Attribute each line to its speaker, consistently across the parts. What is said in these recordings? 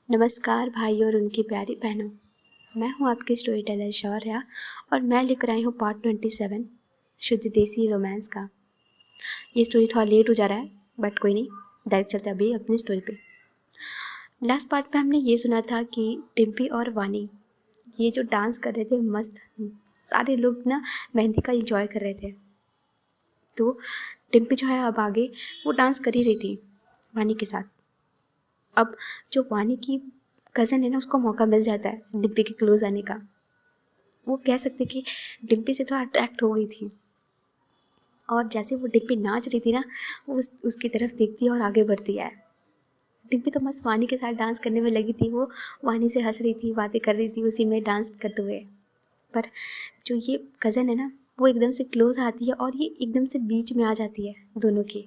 Speaker 1: नमस्कार भाइयों और उनकी प्यारी बहनों। मैं हूं आपकी स्टोरी टेलर शौर्या और मैं लेकर आई हूं पार्ट 27 शुद्ध देसी रोमांस का। ये स्टोरी थोड़ा लेट हो जा रहा है बट कोई नहीं, डायरेक्ट चलते अभी अपनी स्टोरी पे। लास्ट पार्ट में हमने ये सुना था कि टिम्पी और वानी ये जो डांस कर रहे थे मस्त, सारे लोग ना मेहंदी का इंजॉय कर रहे थे। तो टिम्पी जो है अब आगे वो डांस कर ही रही थी वानी के साथ। अब जो वानी की कज़न है ना उसको मौका मिल जाता है डिम्पी के क्लोज आने का। वो कह सकते कि डिम्पी से थोड़ा अट्रैक्ट हो गई थी और जैसे वो डिम्पी नाच रही थी ना वो उसकी तरफ देखती है और आगे बढ़ती है। डिम्पी तो मस्त वानी के साथ डांस करने में लगी थी। वो वानी से हंस रही थी, बातें कर रही थी उसी में डांस करते हुए। पर जो ये कज़न है ना वो एकदम से क्लोज आती है और ये एकदम से बीच में आ जाती है दोनों के।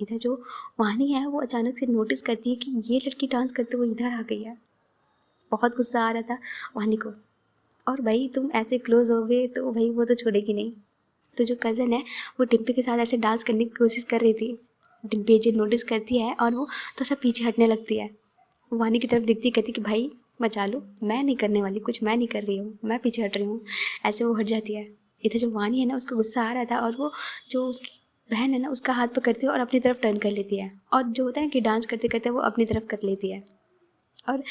Speaker 1: इधर जो वानी है वो अचानक से नोटिस करती है कि ये लड़की डांस करते हुए इधर आ गई है। बहुत गुस्सा आ रहा था वानी को, और भाई तुम ऐसे क्लोज हो गए तो भाई वो तो छोड़ेगी नहीं। तो जो कज़न है वो डिम्पी के साथ ऐसे डांस करने की कोशिश कर रही थी। डिम्पी जी नोटिस करती है और वो तो सब पीछे हटने लगती है। वानी की तरफ दिखती, कहती कि भाई बचा लो, मैं नहीं करने वाली, कुछ मैं नहीं कर रही हूँ, मैं पीछे हट रही हूँ। ऐसे वो हट जाती है। इधर जो वानी है ना उसको गुस्सा आ रहा था और वो जो उसकी बहन है ना उसका हाथ पकड़ती है और अपनी तरफ टर्न कर लेती है। और जो होता है ना कि डांस करते करते वो अपनी तरफ कर लेती है। और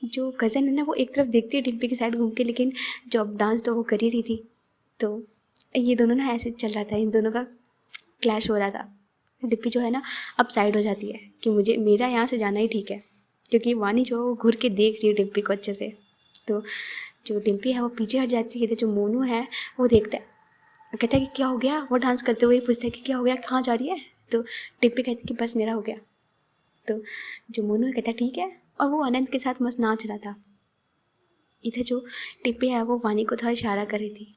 Speaker 1: जो कज़न है ना वो एक तरफ देखती है डिम्पी की साइड घूम के, लेकिन जो अब डांस तो वो कर ही रही थी। तो ये दोनों ना ऐसे चल रहा था, इन दोनों का क्लैश हो रहा था। डिम्पी जो है ना अब साइड हो जाती है कि मुझे मेरा यहाँ से जाना ही ठीक है, क्योंकि वानी जो है वो घूर के देख रही है डिम्पी को अच्छे से। तो जो डिम्पी है वो पीछे हट जाती है। तो जो मोनू है वो देखता है, कहता है कि क्या हो गया। वो डांस करते हुए पूछता है कि क्या हो गया, कहाँ जा रही है। तो डिम्पी कहती है कि बस मेरा हो गया। तो जो मोनू कहता है ठीक है, और वो आनंद के साथ मस्त नाच रहा था। इधर जो टिप्पी है वो वानी को थोड़ा इशारा कर रही थी,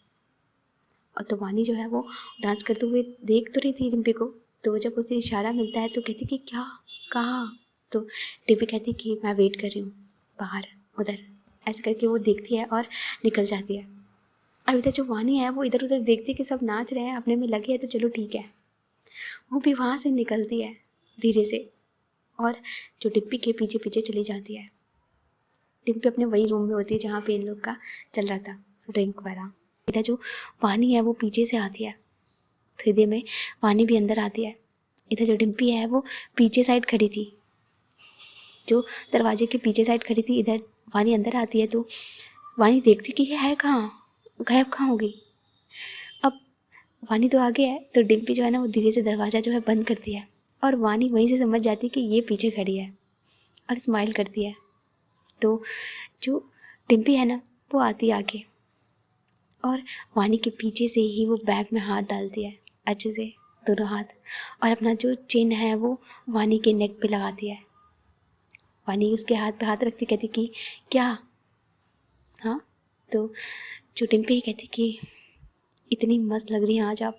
Speaker 1: और तो वानी जो है वो डांस करते हुए देख तो रही थी टिप्पी को। तो जब उसे इशारा मिलता है तो कहती कि क्या, कहाँ। तो टिप्पी कहती कि मैं वेट कर रही हूँ बाहर उधर। ऐसे करके वो देखती है और निकल जाती है। अब इधर जो वानी है वो इधर उधर देखती कि सब नाच रहे हैं, अपने में लगे हैं तो चलो ठीक है। वो भी वहाँ से निकलती है धीरे से और जो टिप्पी के पीछे पीछे चली जाती है। टिम्पी अपने वही रूम में होती है जहाँ पे इन लोग का चल रहा था ड्रिंक वगैरह। इधर जो वानी है वो पीछे से आती है, थोड़ी देर में वानी भी अंदर आती है। इधर जो डिम्पी है वो पीछे साइड खड़ी थी, जो दरवाजे के पीछे साइड खड़ी थी। इधर वानी अंदर आती है तो वानी देखती कि ये है कहाँ, गायब कहाँ हो गई। अब वानी तो आगे है तो डिम्पी जो है ना वो धीरे से दरवाज़ा जो है बंद करती है, और वानी वहीं से समझ जाती है कि ये पीछे खड़ी है और स्माइल करती है। तो जो डिम्पी है ना वो आती है आगे और वानी के पीछे से ही वो बैग में हाथ डालती है अच्छे से, दोनों हाथ, और अपना जो चेन है वो वानी के नेक पे लगाती है। वानी उसके हाथ पे हाथ रखती, कहती कि क्या, हाँ। तो जो डिम्पी कहती कि इतनी मस्त लग रही हैं आज आप,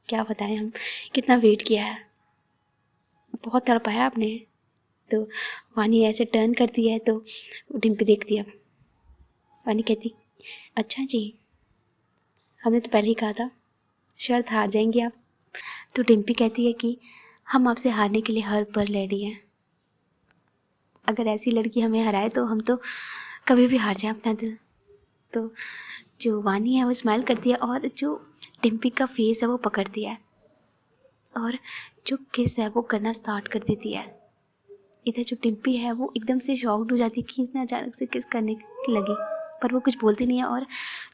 Speaker 1: क्या बताएं हम, कितना वेट किया है, बहुत तड़पाया आपने। तो वानी ऐसे टर्न करती है तो डिम्पी देखती है। अब वानी कहती अच्छा जी, हमने तो पहले ही कहा था शर्त हार जाएंगी आप। तो डिम्पी कहती है कि हम आपसे हारने के लिए हर पल रेडी हैं, अगर ऐसी लड़की हमें हराए तो हम तो कभी भी हार जाएं अपना दिल। तो जो वानी है वो स्माइल करती है और जो डिम्पी का फेस है वो पकड़ती है और जो किस है वो करना स्टार्ट कर देती है। इधर जो डिम्पी है वो एकदम से शॉक्ड हो जाती है कि इसने अचानक से किस करने लगी, पर वो कुछ बोलती नहीं है। और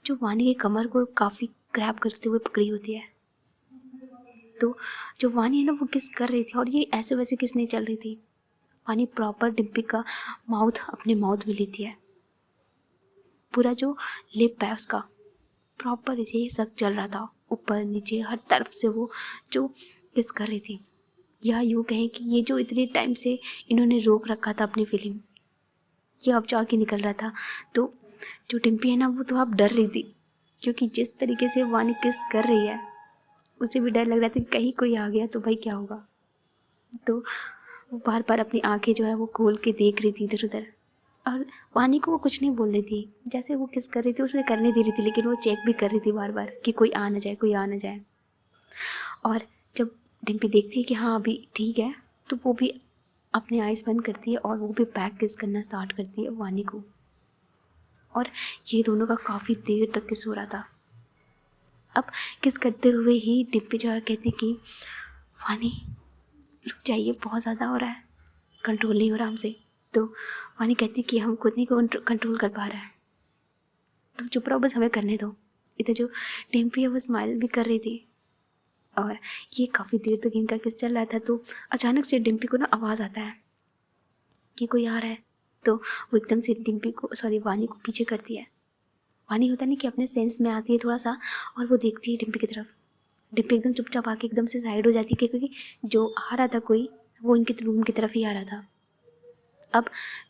Speaker 1: जो वानी के कमर को काफ़ी ग्रैब करते हुए पकड़ी होती है। तो जो वानी है ना वो किस कर रही थी और ये ऐसे वैसे किस नहीं चल रही थी। वानी प्रॉपर डिम्पी का माउथ अपने माउथ में लेती है, पूरा जो लिप है उसका प्रॉपर इसे सक चल रहा था, ऊपर नीचे हर तरफ से वो जो किस कर रही थी। या यूँ कहें कि ये जो इतने टाइम से इन्होंने रोक रखा था अपनी फीलिंग, ये अब जाके निकल रहा था। तो जो डिम्पी है ना वो तो अब डर रही थी, क्योंकि जिस तरीके से वानी किस कर रही है उसे भी डर लग रहा था कि कहीं कोई आ गया तो भाई क्या होगा। तो वो बार बार अपनी आंखें जो है वो खोल के देख रही थी इधर उधर, और वानी को वो कुछ नहीं बोल रही थी। जैसे वो किस कर रही थी उसे करने दे रही थी, लेकिन वो चेक भी कर रही थी बार बार कि कोई आ ना जाए, कोई आ ना जाए। और जब डिम्पी देखती है कि हाँ अभी ठीक है, तो वो भी अपने आइज़ बंद करती है और वो भी बैक किस करना स्टार्ट करती है वानी को। और ये दोनों का काफ़ी देर तक किस हो रहा था। अब किस करते हुए ही डिम्पी जो है कहती कि वानी रुक जाइए, बहुत ज़्यादा हो रहा है, कंट्रोल नहीं हो रहा हमसे। तो वानी कहती कि हम खुद नहीं कंट्रोल कर पा रहा है, तुम चुप रहो, बस हमें करने दो। इधर जो डिम्पी है वो स्माइल भी कर रही थी और ये काफ़ी देर तक इनका किस चल रहा था। तो अचानक से डिम्पी को ना आवाज़ आता है कि कोई आ रहा है। तो वो एकदम से वानी को पीछे करती है। वानी होता नहीं कि अपने सेंस में आती है थोड़ा सा और वो देखती है डिम्पी की तरफ। डिम्पी एकदम चुपचाप आके एकदम से साइड हो जाती है क्योंकि जो आ रहा था कोई वो इनके रूम की तरफ ही आ रहा था। अब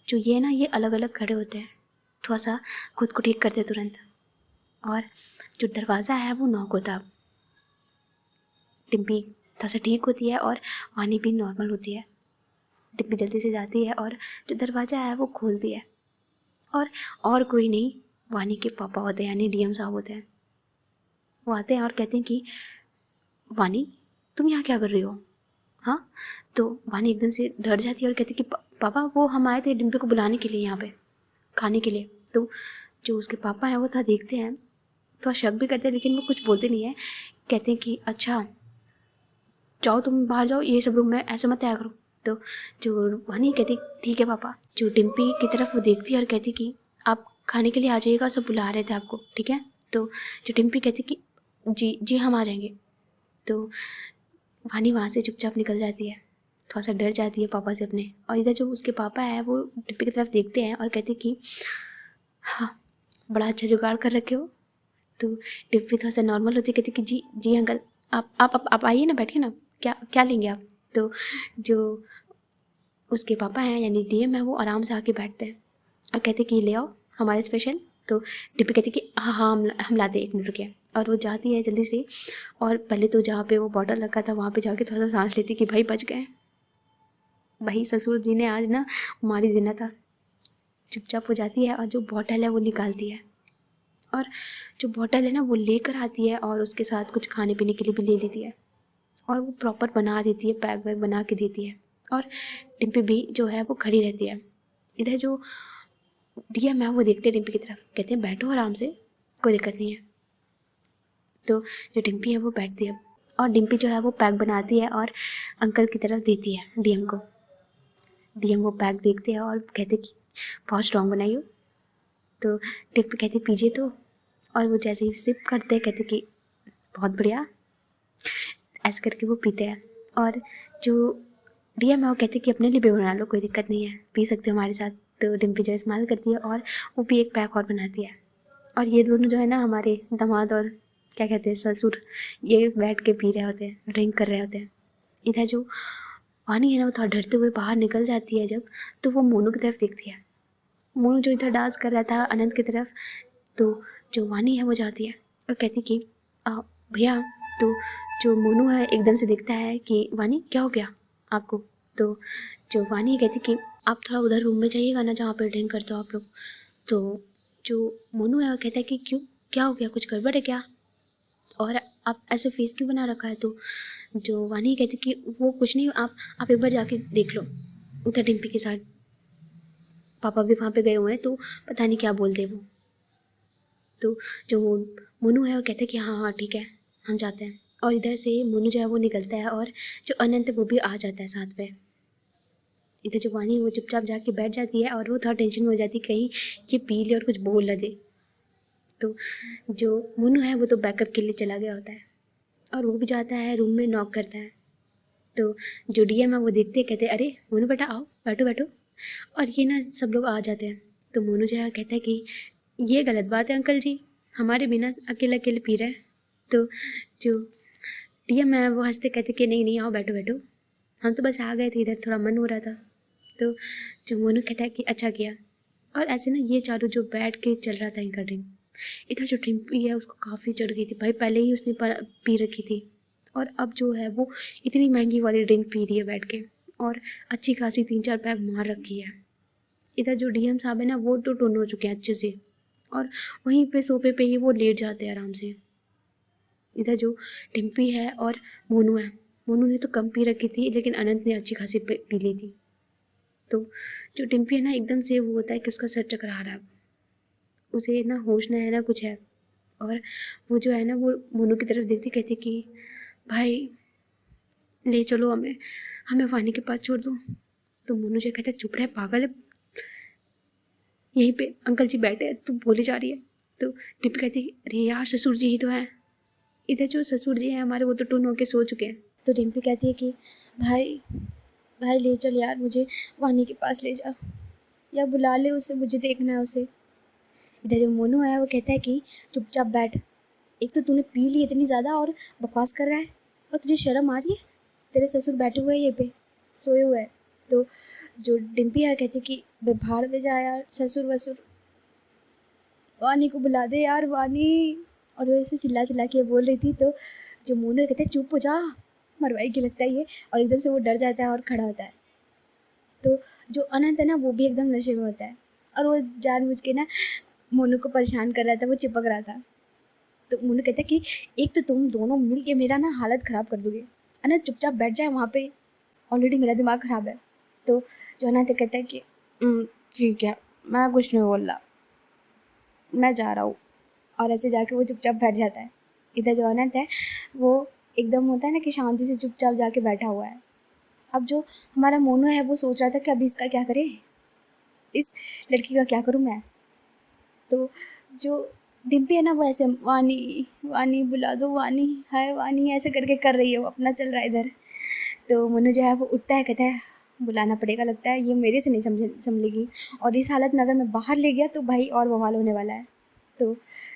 Speaker 1: जो ये ना ये अलग अलग खड़े होते हैं, थोड़ा सा खुद को ठीक करते तुरंत, और जो दरवाज़ा है वो नॉक होता। अब डिम्पी थोड़ा सा ठीक होती है और वानी भी नॉर्मल होती है। डिम्पी जल्दी से जाती है और जो दरवाज़ा है वो खोलती है और कोई नहीं, वानी के पापा होते हैं यानी डीएम साहब होते हैं। वो आते हैं और कहते हैं कि वानी तुम यहाँ क्या कर रही हो? हाँ। तो वानी एकदम से डर जाती है और कहती कि पापा वो हम आए थे डिम्पी को बुलाने के लिए यहाँ पे खाने के लिए। तो जो उसके पापा हैं वो था देखते हैं, थोड़ा शक भी करते हैं लेकिन वो कुछ बोलते नहीं है। कहते हैं कि अच्छा जाओ तुम बाहर जाओ, ये सब रूम में ऐसे मत आया करो। तो जो वानी कहती ठीक है पापा। जो डिम्पी की तरफ वो देखती है और कहती कि आप खाने के लिए आ जाइएगा, सब बुला रहे थे आपको, ठीक है। तो जो डिम्पी कहती कि जी जी हम आ जाएंगे। तो वानी वहाँ से चुपचाप निकल जाती है, थोड़ा सा डर जाती है पापा से अपने। और इधर जो उसके पापा हैं वो डिम्पी की तरफ देखते हैं और कहते कि हाँ बड़ा अच्छा जुगाड़ कर रखे हो। तो डिम्पी थोड़ा सा नॉर्मल होती कहती कि जी जी अंकल आप आइए ना, बैठिए ना, क्या क्या लेंगे आप। तो जो उसके पापा हैं यानी डीएम है वो आराम से आके बैठते हैं और कहते कि ले आओ हमारे स्पेशल। तो डिम्पी कहती कि हाँ हाँ हम लाते, 1 मिनट रुकिए। और वो जाती है जल्दी से और पहले तो जहाँ पे वो बॉटल रखा था वहाँ पे जाके थोड़ा सा सांस लेती कि भाई बच गए, भाई ससुर जी ने आज ना मार ही देना था। चुपचाप हो जाती है और जो बॉटल है वो निकालती है और जो बॉटल है ना वो लेकर आती है और उसके साथ कुछ खाने पीने के लिए भी ले लेती है और वो प्रॉपर बना देती है, पैक वैक बना के देती है। और डिम्पी भी जो है वो खड़ी रहती है। इधर जो डीएम है वो देखते हैं डिम्पी की तरफ, कहते हैं बैठो आराम से, कोई दिक्कत नहीं है। तो जो डिम्पी है वो बैठती है और डिम्पी जो है वो पैक बनाती है और अंकल की तरफ देती है डीएम को। डीएम वो पैक देखते हैं और कहते कि बहुत स्ट्रॉन्ग बनाई हो। तो डिम्पी कहती पीजिए तो, और वो जैसे ही सिप करते हैं कहते कि बहुत बढ़िया, ऐसे करके वो पीते हैं। और जो डीएम है वो कहते कि अपने लिए भी बना लो, कोई दिक्कत नहीं है, पी सकते हो हमारे साथ। तो डिम्पी जो इस्तेमाल करती है और वो भी एक पैक और बनाती है। और ये दोनों जो है ना हमारे दामाद और क्या कहते हैं ससुर, ये बैठ के पी रहे होते हैं, ड्रिंक कर रहे होते हैं। इधर जो वानी है ना वो थोड़ा डरते हुए बाहर निकल जाती है जब, तो वो मोनू की तरफ देखती है। मोनू जो इधर डांस कर रहा था अनंत की तरफ। तो जो वानी है वो जाती है और कहती कि भैया। तो जो मोनू है एकदम से देखता है कि वानी क्या हो गया आपको। तो जो वानी कहती कि आप थोड़ा उधर रूम में जाइएगा ना जहाँ पर ड्रिंक करते हो आप लोग। तो जो मोनू है वो कहता है कि क्यों, क्या हो गया, कुछ गड़बड़ है क्या, और आप ऐसे फेस क्यों बना रखा है। तो जो वानी कहती कि वो कुछ नहीं, आप एक बार जाके देख लो उधर डिम्पी के साथ, पापा भी वहाँ पे गए हुए हैं तो पता नहीं क्या बोलते वो। तो जो मोनू है वो कहते हैं कि हाँ हाँ ठीक है हम जाते हैं। और इधर से मोनू जो है वो निकलता है और जो अनंत है वो भी आ जाता है साथ में। इधर जो वानी वो चुपचाप जाके बैठ जाती है और वो थोड़ा टेंशन में हो जाती है कहीं ये पी ले और कुछ बोल न दे। तो जो मोनू है वो तो बैकअप के लिए चला गया होता है और वो भी जाता है रूम में, नॉक करता है। तो जो डीएम है वो देखते कहते अरे मोनू बेटा आओ, बैठो बैठो। और ये ना सब लोग आ जाते हैं। तो मोनू जो है कहता है कि ये गलत बात है अंकल जी, हमारे बिना अकेले अकेले पी रहे हैं। तो जो डीएम है वो हंसते कहते कि नहीं नहीं आओ बैठो बैठो, हम तो बस आ गए थे, इधर थोड़ा मन हो रहा था। तो जो मोनू कहता है कि अच्छा किया। और ऐसे ना ये चारों जो बैठ के चल रहा था इनका ड्रिंक। इधर जो ड्रिंक पी है उसको काफ़ी चढ़ गई थी भाई, पहले ही उसने पी रखी थी और अब जो है वो इतनी महंगी वाली ड्रिंक पी रही है बैठ के, और अच्छी खासी 3-4 पैक मार रखी है। इधर जो डीएम साहब है ना वो तो टोन हो चुके हैं अच्छे से, और वहीं पे सोफे पे ही वो लेट जाते हैं आराम से। इधर जो डिम्पी है और मोनू है, मोनू ने तो कम पी रखी थी लेकिन अनंत ने अच्छी खासी पी ली थी। तो जो डिम्पी है ना एकदम से वो होता है कि उसका सर चकरा रहा है, उसे ना होश ना है ना कुछ है। और वो जो है ना वो मोनू की तरफ देखती कहती कि भाई ले चलो हमें हमें वानी के पास छोड़ दो। तो मोनू जो कहता है चुप रहे पागल है, यहीं पे अंकल जी बैठे हैं तू बोले जा रही है। तो डिम्पी कहती है अरे यार ससुर जी ही तो हैं, इधर जो ससुर जी हैं हमारे वो तो टून होके सो चुके हैं। तो डिम्पी कहती है कि भाई भाई ले चल यार, मुझे वानी के पास ले जा या बुला ले उसे, मुझे देखना है उसे। इधर जो मोनू है वो कहता है कि चुपचाप बैठ, एक तो तूने पी ली इतनी ज़्यादा और बकवास कर रहा है, और तुझे शर्म आ रही है, तेरे ससुर बैठे हुए हैं ये पे सोए हुए हैं। तो जो डिम्पी है कहती कि बे भाड़ में जा यार, ससुर वसुर, वानी को बुला दे यार वानी। और वो ऐसे चिल्ला चिल्ला के बोल रही थी। तो जो मोनू है कहते हैं चुप हो जा, मरवाई के लगता है ये, और एकदम से वो डर जाता है और खड़ा होता है। तो जो अनंत है ना वो भी एकदम नशे में होता है, और वो जानबूझ के ना मोनू को परेशान कर रहा था, वो चिपक रहा था। तो मोनू कहता है कि एक तो तुम दोनों मिल के मेरा ना हालत ख़राब कर दोगे, अनंत चुपचाप बैठ जाए वहाँ पे, ऑलरेडी मेरा दिमाग ख़राब है। तो जो अनंत कहता है कि ठीक है मैं कुछ नहीं बोल रहा, मैं जा रहा हूँ, और ऐसे जाके वो चुपचाप बैठ जाता है। इधर जो अनंत है वो एकदम होता है ना कि शांति से चुपचाप जाके बैठा हुआ है। अब जो हमारा मोनू है वो सोच रहा था कि अभी इसका क्या करें, इस लड़की का क्या करूँ मैं। तो जो डिम्पी है ना वो ऐसे वानी वानी बुला दो वानी, हाय वानी ऐसे करके कर रही है, वो अपना चल रहा है इधर। तो मोनू जो है वो उठता है, कहता है बुलाना पड़ेगा, लगता है ये मेरे से नहीं संभलेगी, और इस हालत में अगर मैं बाहर ले गया तो भाई और बवाल होने वाला है। तो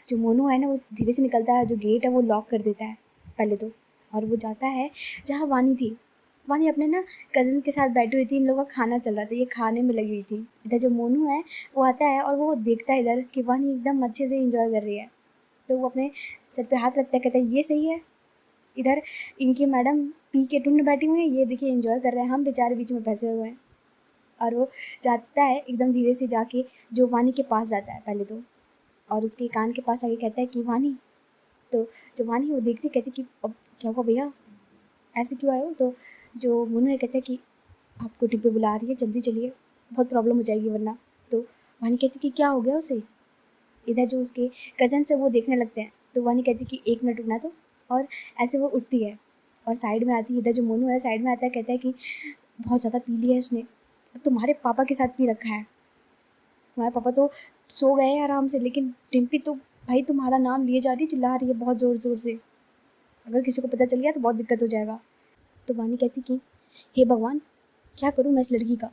Speaker 1: जो मोनू है ना वो धीरे से निकलता है, जो गेट है वो लॉक कर देता है पहले तो, और वो जाता है जहाँ वानी थी। वानी अपने ना कज़न के साथ बैठी हुई थी, इन लोगों का खाना चल रहा था, ये खाने में लगी हुई थी। इधर जो मोनू है वो आता है और वो देखता है इधर कि वानी एकदम अच्छे से इंजॉय कर रही है। तो वो अपने सर पे हाथ रखता है, कहता है ये सही है, इधर इनकी मैडम पी के टुंड बैठी हुई हैं, ये देखिए इंजॉय कर रहे हैं, हम बेचारे बीच में फंसे हुए हैं। और वो जाता है एकदम धीरे से जाके जो वानी के पास जाता है पहले तो, और उसके कान के पास आके कहता है कि वानी। तो जो वानी वो देखती कहती कि अब क्या हुआ भैया, ऐसे क्यों आए हो। तो जो मोनू है कहता है कि आपको डिब्बे बुला रही है, जल्दी चलिए, बहुत प्रॉब्लम हो जाएगी वरना। तो वानी कहती कि क्या हो गया उसे। इधर जो उसके कज़न से वो देखने लगते हैं। तो वानी कहती कि एक मिनट रुकना तो, और ऐसे वो उठती है और साइड में आती है। इधर जो मोनू है साइड में आता है, कहता है कि बहुत ज़्यादा पी लिया है उसने, तुम्हारे पापा के साथ पी रखा है, तुम्हारे पापा तो सो गए हैं आराम से, लेकिन डिम्पी तो भाई तुम्हारा नाम लिए जा रही है, चिल्ला रही है बहुत ज़ोर ज़ोर से, अगर किसी को पता चल गया तो बहुत दिक्कत हो जाएगा। तो वानी कहती कि हे भगवान क्या करूँ मैं इस लड़की का,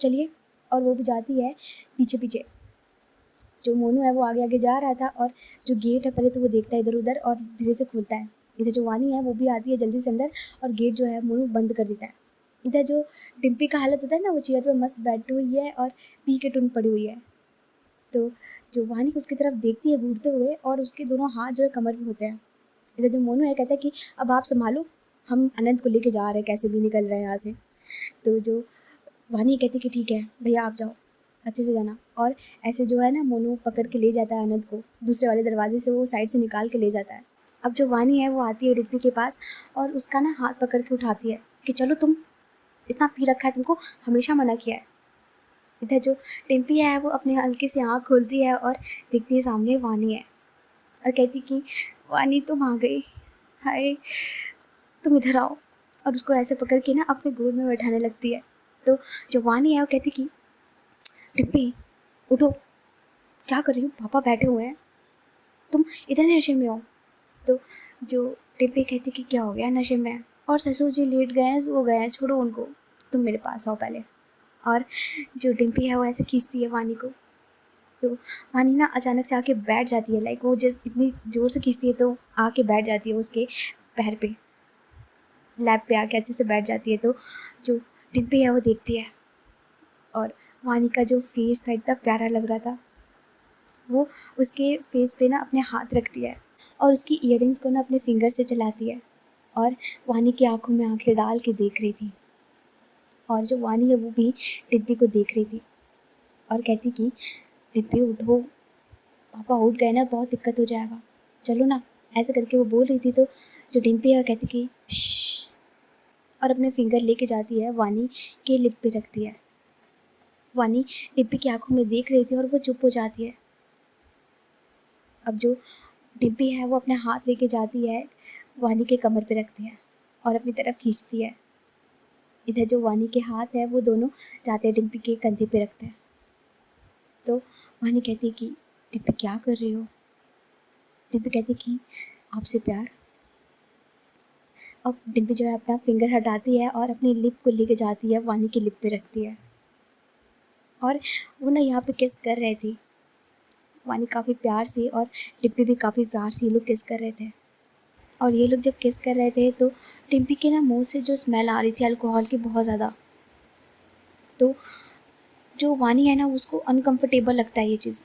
Speaker 1: चलिए। और वो भी जाती है पीछे पीछे। जो मोनू है वो आगे आगे जा रहा था, और जो गेट है पहले तो वो देखता है इधर उधर और धीरे से खुलता है। इधर जो वानी है वो भी आती है जल्दी से अंदर, और गेट जो है मोनू बंद कर देता है। इधर जो डिम्पी का हालत होता है ना, वो चेयर पे मस्त बैठी हुई है और पी के टुन पड़ी हुई है। तो जो वानी उसकी तरफ देखती है घूरते हुए, और उसके दोनों हाथ जो है कमर पे होते हैं। इधर जो मोनू है कहता है कि अब आप संभालो, हम अनंत को लेके जा रहे हैं, कैसे भी निकल रहे हैं यहाँ से। तो जो वानी कहती कि ठीक है भैया आप जाओ, अच्छे से जाना। और ऐसे जो है ना मोनू पकड़ के ले जाता है अनंत को, दूसरे वाले दरवाजे से वो साइड से निकाल के ले जाता है। अब जो वानी है वो आती है डिम्पी के पास और उसका ना हाथ पकड़ के उठाती है कि चलो, तुम इतना पी रखा है, तुमको हमेशा मना किया है। इधर जो डिम्पी है वो अपनी हल्की सी आँख खोलती है और देखती है सामने वानी है, और कहती कि वानी तुम आ गई, हाय तुम इधर आओ। और उसको ऐसे पकड़ के ना अपने गोद में बैठाने लगती है। तो जो वानी है वो कहती कि डिम्पी उठो, क्या कर रही हो, पापा बैठे हुए हैं, तुम इतने नशे में हो। तो जो डिम्पी कहती कि क्या हो गया, नशे में है, और ससुर जी लेट गए हैं, वो गए हैं, छोड़ो उनको, तुम मेरे पास आओ पहले। और जो डिम्पी है वो ऐसे खींचती है वानी को। तो वानी ना अचानक से आके बैठ जाती है, लाइक वो जब इतनी ज़ोर से खींचती है तो आके बैठ जाती है उसके पैर पे, लैब पे आके अच्छे से बैठ जाती है। तो जो डिम्पी है वो देखती है, और वानी का जो फेस था इतना प्यारा लग रहा था, वो उसके फेस पे ना अपने हाथ रखती है और उसकी ईयरिंग्स को ना अपने फिंगर से चलाती है, और वानी की आंखों में आंखें डाल के देख रही थी। और जो वानी है वो भी डिम्पी को देख रही थी और कहती कि डिम्पी उठो, पापा उठ गए ना, बहुत दिक्कत हो जाएगा, चलो ना, ऐसे करके वो बोल रही थी। तो जो डिम्पी है वो कहती कि श्श, और अपने फिंगर लेके जाती है वानी के लिप पे रखती है। वानी डिम्पी की आंखों में देख रही थी और वो चुप हो जाती है। अब जो डिम्पी है वो अपना हाथ लेके जाती है, वानी के कमर पे रखती है और अपनी तरफ खींचती है। इधर जो वानी के हाथ है वो दोनों जाते हैं डिम्पी के कंधे पे रखते हैं। तो वानी कहती है कि डिम्पी क्या कर रही हो। डिम्पी कहती है कि आपसे प्यार। अब डिम्पी जो है अपना फिंगर हटाती है और अपनी लिप को लेके जाती है, वानी की लिप पे रखती है और वो ना यहाँ पे किस कर रहे थी। वानी काफ़ी प्यार से और डिम्पी भी काफ़ी प्यार से ये लोग किस कर रहे थे। और ये लोग जब किस कर रहे थे तो डिम्पी के ना मुंह से जो स्मेल आ रही थी अल्कोहल की बहुत ज़्यादा, तो जो वानी है ना उसको अनकंफर्टेबल लगता है ये चीज़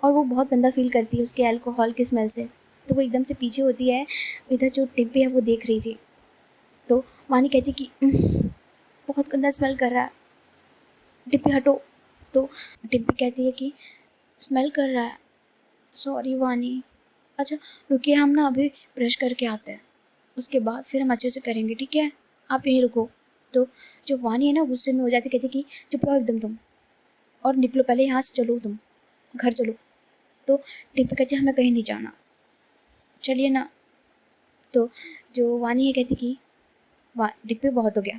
Speaker 1: और वो बहुत गंदा फील करती है उसके अल्कोहल की स्मेल से। तो वो एकदम से पीछे होती है। इधर जो डिम्पी है वो देख रही थी। तो वानी कहती कि बहुत गंदा स्मेल कर रहा है, डिम्पी हटो। तो डिम्पी कहती है कि स्मेल कर रहा है, सॉरी वानी। अच्छा रुकिए, हम ना अभी ब्रश करके आते हैं, उसके बाद फिर हम अच्छे से करेंगे, ठीक है, आप यहीं रुको। तो जो वानी है ना गुस्से में हो जाती, कहती कि चुप रहो एकदम तुम, और निकलो पहले यहाँ से, चलो तुम घर चलो। तो डिम्पी कहती है हमें कहीं नहीं जाना, चलिए ना। तो जो वानी है कहती कि डिम्पी बहुत हो गया,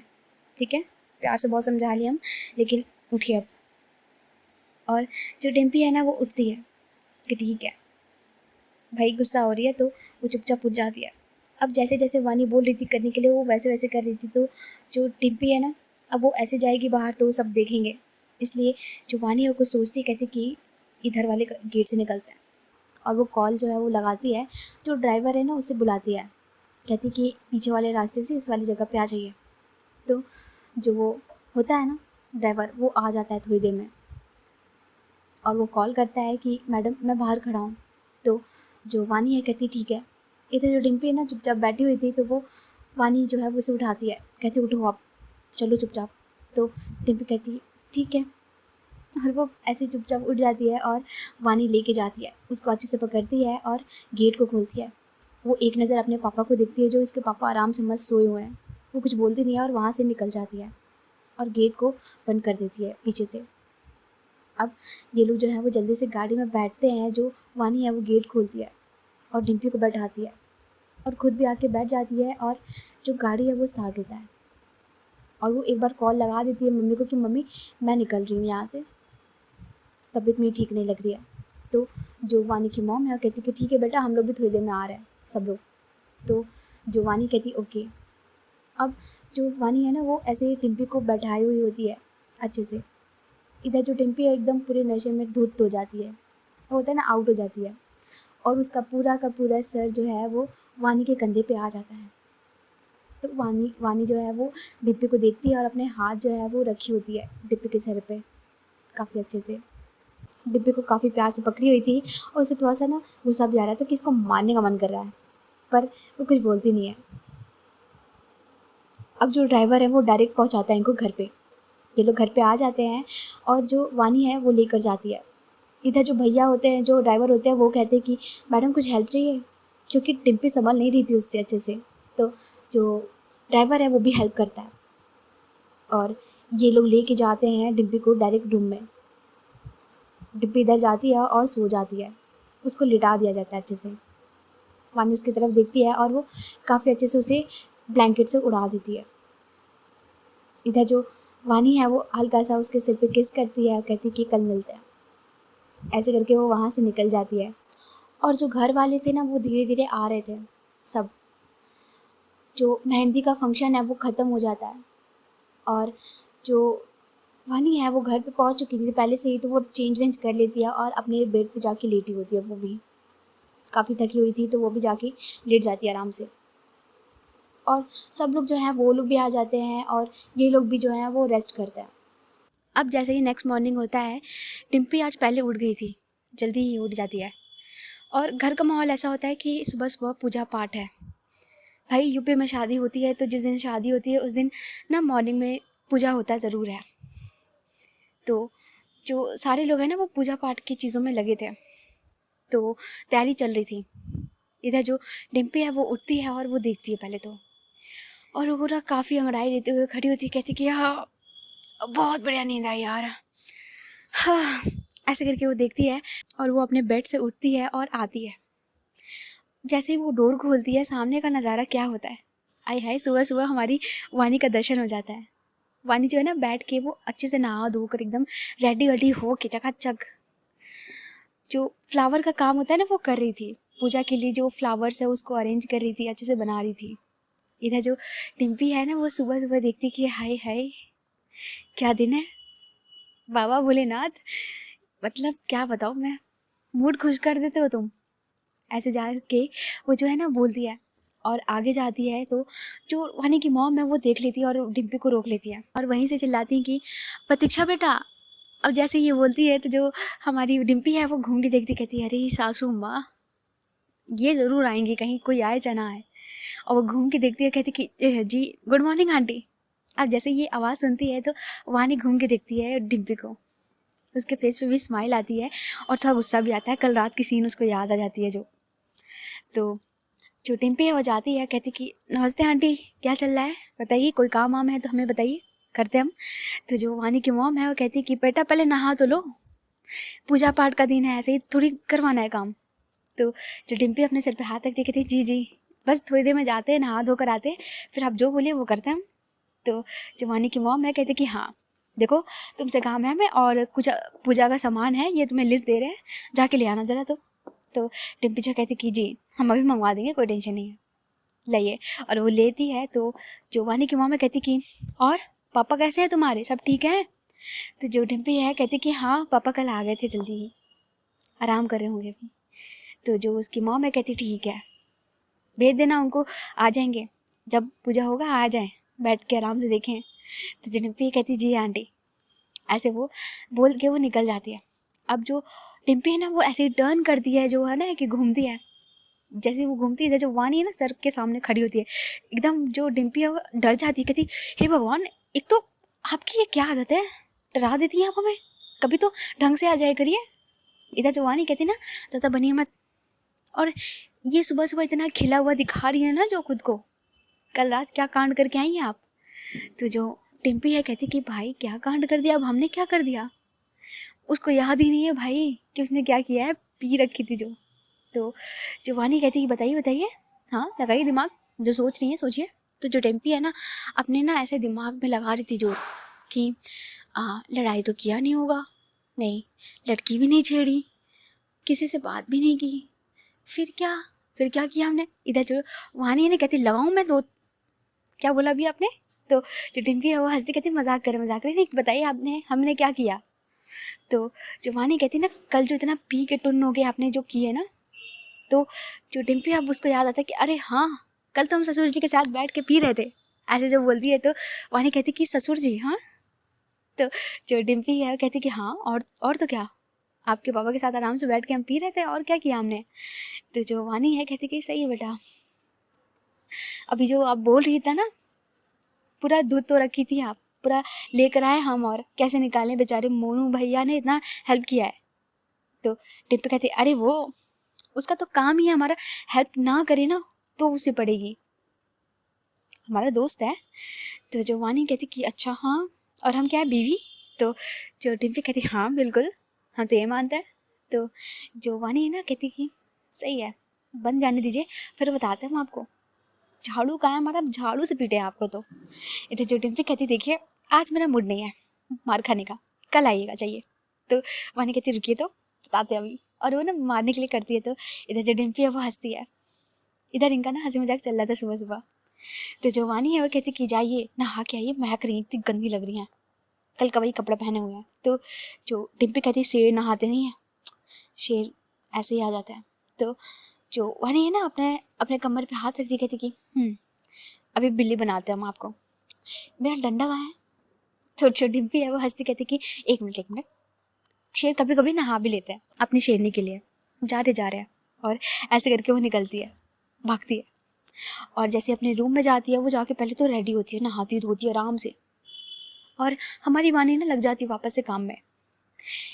Speaker 1: ठीक है, प्यार से बहुत समझा लिया हम, लेकिन उठिए अब। और जो डिम्पी है ना वो उठती है कि ठीक है भाई, गुस्सा हो रही है, तो वो चुपचाप उठ जाती है। अब जैसे जैसे वानी बोल रही थी करने के लिए वो वैसे वैसे कर रही थी। तो जो डिम्पी है ना अब वो ऐसे जाएगी बाहर तो सब देखेंगे, इसलिए जो वानी है वो कुछ सोचती, कहती कि इधर वाले गेट से निकलते हैं। और वो कॉल जो है वो लगाती है, जो ड्राइवर है ना उससे बुलाती है, कहती कि पीछे वाले रास्ते से इस वाली जगह पे आ जाइए। तो जो वो होता है ना ड्राइवर, वो आ जाता है थोड़ी देर में और वो कॉल करता है कि मैडम मैं बाहर खड़ा हूँ। तो जो वानी है कहती ठीक है। इधर जो डिम्पी है ना चुपचाप बैठी हुई थी, तो वो वानी जो है वो उसे उठाती है, कहती उठो आप, चलो चुपचाप। तो डिम्पी कहती ठीक है, और वो ऐसे चुपचाप उठ जाती है और वानी लेके जाती है, उसको अच्छे से पकड़ती है और गेट को खोलती है। वो एक नज़र अपने पापा को देखती है, जो इसके पापा आराम से मस्त सोए हुए हैं। वो कुछ बोलती नहीं है और वहाँ से निकल जाती है और गेट को बंद कर देती है पीछे से। अब ये लोग जो है वो जल्दी से गाड़ी में बैठते हैं, जो वानी है वो गेट खोलती है और डिम्पी को बैठाती है और ख़ुद भी आके बैठ जाती है और जो गाड़ी है वो स्टार्ट होता है। और वो एक बार कॉल लगा देती है मम्मी को कि मम्मी मैं निकल रही हूँ यहाँ से, तबीयत मेरी ठीक नहीं लग रही है। तो जो वानी की मॉम है वो कहती कि ठीक है बेटा, हम लोग भी थोड़ी देर में आ रहे हैं सब लोग। तो जो वानी कहती ओके। अब जो वानी है ना वो ऐसे ही डिम्पी को बैठाई हुई होती है अच्छे से। इधर जो डिम्पी है एकदम पूरे नशे में धुत हो जाती है, वो होता है ना आउट हो जाती है, और उसका पूरा का पूरा सर जो है वो वानी के कंधे पे आ जाता है। तो वानी जो है वो डिप्पी को देखती है और अपने हाथ जो है वो रखी होती है डिप्पी के सर पे काफ़ी अच्छे से। डिप्पी को काफ़ी प्यार से पकड़ी हुई थी और उसे थोड़ा सा ना गुस्सा भी आ रहा था कि इसको मारने का मन कर रहा है, पर वो कुछ बोलती नहीं है। अब जो ड्राइवर है वो डायरेक्ट पहुंचाता है इनको घर पे। ये लोग घर पे आ जाते हैं और जो वानी है वो लेकर जाती है। इधर जो भैया होते हैं, जो ड्राइवर होते हैं, वो कहते हैं कि मैडम कुछ हेल्प चाहिए, क्योंकि डिम्पी संभल नहीं रही थी उससे अच्छे से। तो जो ड्राइवर है वो भी हेल्प करता है और ये लोग लेके जाते हैं डिम्पी को डायरेक्ट रूम में। डिम्पी इधर जाती है और सो जाती है, उसको लिटा दिया जाता है अच्छे से। वानी उसकी तरफ देखती है और वो काफ़ी अच्छे से उसे ब्लैंकेट से उड़ा देती है। इधर जो वानी है वो हल्का सा उसके सिर पे किस करती है और कहती कि कल मिलते हैं। ऐसे करके वो वहाँ से निकल जाती है। और जो घर वाले थे ना वो धीरे धीरे आ रहे थे सब। जो मेहंदी का फंक्शन है वो ख़त्म हो जाता है और जो वानी है वो घर पे पहुँच चुकी थी पहले से ही, तो वो चेंज वेंज कर लेती है और अपने बेड पे जाके लेटी होती है। वो भी काफ़ी थकी हुई थी तो वो भी जाके लेट जाती है आराम से। और सब लोग जो हैं वो लोग भी आ जाते हैं और ये लोग भी जो हैं वो रेस्ट करते हैं। अब जैसे ही नेक्स्ट मॉर्निंग होता है, डिम्पी आज पहले उठ गई थी, जल्दी ही उठ जाती है। और घर का माहौल ऐसा होता है कि सुबह सुबह पूजा पाठ है। भाई यूपी में शादी होती है तो जिस दिन शादी होती है उस दिन ना मॉर्निंग में पूजा होता ज़रूर है। तो जो सारे लोग हैं ना वो पूजा पाठ की चीज़ों में लगे थे, तो तैयारी चल रही थी। इधर जो डिम्पी है वो उठती है और वो देखती है पहले तो, और वो ना काफ़ी अंगड़ाई लेते हुए खड़ी होती है, कहती कि हाँ बहुत बढ़िया नींद आई यार, हाँ, ऐसे करके वो देखती है और वो अपने बेड से उठती है और आती है। जैसे ही वो डोर खोलती है, सामने का नज़ारा क्या होता है, आय हाय, सुबह सुबह हमारी वानी का दर्शन हो जाता है। वानी जो है ना, बैठ के वो अच्छे से नहा धोकर एकदम रेडी वेडी हो के चकाचक जो फ्लावर का काम होता है ना वो कर रही थी। पूजा के लिए जो फ्लावर्स है उसको अरेंज कर रही थी, अच्छे से बना रही थी। इधर जो टिम्पी है ना, वो सुबह सुबह देखती कि हाय हाय क्या दिन है, बाबा भोलेनाथ, मतलब क्या बताऊँ मैं, मूड खुश कर देते हो तुम। ऐसे जा के वो जो है ना बोलती है और आगे जाती है तो जो वानी की मॉम है वो देख लेती है और डिम्पी को रोक लेती है और वहीं से चिल्लाती है कि प्रतीक्षा बेटा। अब जैसे ये बोलती है तो जो हमारी डिम्पी है वो घूम के देखती, कहती है अरे सासू माँ ये ज़रूर आएंगी, कहीं कोई आए चना आए। और वो घूम के देखती है, कहती कि जी गुड मॉर्निंग आंटी। अब जैसे ये आवाज़ सुनती है तो वानी घूम के देखती है डिम्पी को, उसके फेस पे भी स्माइल आती है और थोड़ा गुस्सा भी आता है। कल रात की सीन उसको याद आ जाती है जो टिम्पी है वो जाती है, कहती कि नमस्ते आंटी, क्या चल रहा है, बताइए, कोई काम वाम है तो हमें बताइए, करते हम। तो जो वानी की मॉम है वो कहती कि बेटा पहले नहा तो लो, पूजा पाठ का दिन है, ऐसे ही थोड़ी करवाना है काम। तो जो टिम्पी अपने सर पे हाथ रखती, कहती जी जी बस थोड़ी देर में जाते हैं, नहा धोकर आते हैं, फिर आप जो बोलिए वो करते हैं हम। तो जो वानी की मॉम है कहती कि हाँ देखो तुमसे काम है हमें, और कुछ पूजा का सामान है ये तुम्हें लिस्ट दे रहे हैं, जाके ले आना ज़रा। तो टिम्पी जो कहती कि जी हम अभी मंगवा देंगे, कोई टेंशन नहीं है, लाइए। और वो लेती है तो जो वानी की मॉम है कहती कि और पापा कैसे हैं तुम्हारे, सब ठीक है। तो जो टिम्पी है कहती कि हाँ पापा कल आ गए थे जल्दी ही, आराम कर रहे होंगे अभी। तो जो उसकी मॉम है कहती ठीक है भेज देना उनको, आ जाएंगे, जब पूजा होगा आ जाएं, बैठ के आराम से देखें। तो जो टिम्पी कहती जी आंटी, ऐसे वो बोल के वो निकल जाती है। अब जो टिम्पी है ना वो ऐसे ही टर्न करती है, जो है ना कि घूमती है, जैसे वो घूमती है जो वानी है ना सर के सामने खड़ी होती है, एकदम जो डिम्पी है वो डर जाती है, कहती हे भगवान, एक तो आपकी ये क्या आदत है, डरा देती है आप हमें, कभी तो ढंग से आ जाए करिए। इधर जो वानी कहती ना ज़्यादा बनिए मत, और ये सुबह सुबह इतना खिला हुआ दिखा रही है ना जो खुद को, कल रात क्या कांड करके आई हैं आप। तो जो टिम्पी है कहती कि भाई क्या कांड कर दिया, अब हमने क्या कर दिया, उसको याद ही नहीं है भाई कि उसने क्या किया है, पी रखी थी जो। तो जो वानी कहती है बताइए बताइए, हाँ लगाइए दिमाग, जो सोच रही है सोचिए। तो जो टेम्पी है ना अपने ना ऐसे दिमाग में लगा रही थी जोर कि लड़ाई तो किया नहीं होगा, नहीं लड़की भी नहीं छेड़ी, किसी से बात भी नहीं की, फिर क्या किया हमने। इधर जो वानी है ना कहती लगाऊँ मैं तो, क्या बोला अभी आपने। तो जो टिम्पी है वो हंसती कहती मजाक करे नहीं बताइए आपने हमने क्या किया। तो जो वानी कहती ना कल जो इतना पी के टुन्न हो गए आपने जो किए ना। तो जो डिम्पी अब उसको याद आता है कि अरे हाँ कल तो हम ससुर जी के साथ बैठ के पी रहे थे, ऐसे जब बोलती है तो वानी कहती कि ससुर जी हाँ। तो जो डिम्पी है वो कहती कि हाँ और तो क्या, आपके पापा के साथ आराम से बैठ के हम पी रहे थे, और क्या किया हमने। तो जो वानी है कहती कि सही है बेटा, अभी जो आप बोल रही था ना, पूरा दूध तो रखी थी आप, पूरा लेकर आए हम, और कैसे निकालें, बेचारे मोनू भैया ने इतना हेल्प किया है। तो डिम्पी कहती अरे वो उसका तो काम ही है हमारा, हेल्प ना करे ना तो उसे पड़ेगी, हमारा दोस्त है। तो जो वानी कहती कि अच्छा हाँ, और हम क्या है बीवी। तो जो डिम्पी कहती हाँ बिल्कुल, हम तो ये मानते हैं। तो जो वानी है ना कहती कि सही है बन जाने दीजिए, फिर बताते हैं हम आपको, झाड़ू का है हमारा, झाड़ू से पीटे हैं आपको। तो इधर जो डिम्पी कहती देखिए आज मेरा मूड नहीं है मार खाने का, कल आइएगा चाहिए। तो वानी कहती रुकिए तो बताते अभी, और वो ना मारने के लिए करती है। तो इधर जो डिम्पी है वो हंसती है, इधर इनका ना हंसी मजाक चल रहा था सुबह सुबह। तो जो वानी है वो कहती कि जाइए नहा के आइए, महक रही इतनी गंदी लग रही हैं, कल का वही कपड़ा पहने हुए हैं। तो जो डिम्पी कहती शेर नहाते नहीं है, शेर ऐसे ही आ जाता है। तो जो वानी है ना अपने अपने कमर पे हाथ रखती कहती कि अभी बिल्ली बनाते हैं हम आपको, मेरा डंडा कहाँ है। तो जो डिम्पी है वो हंसती कहती कि एक मिनट, शेर कभी कभी नहा भी लेते हैं अपनी शेरनी के लिए, जा रहे हैं। और ऐसे करके वो निकलती है, भागती है, और जैसे अपने रूम में जाती है वो जाके पहले तो रेडी होती है, नहाती धोती है आराम से, और हमारी वानी ना लग जाती है वापस से काम में।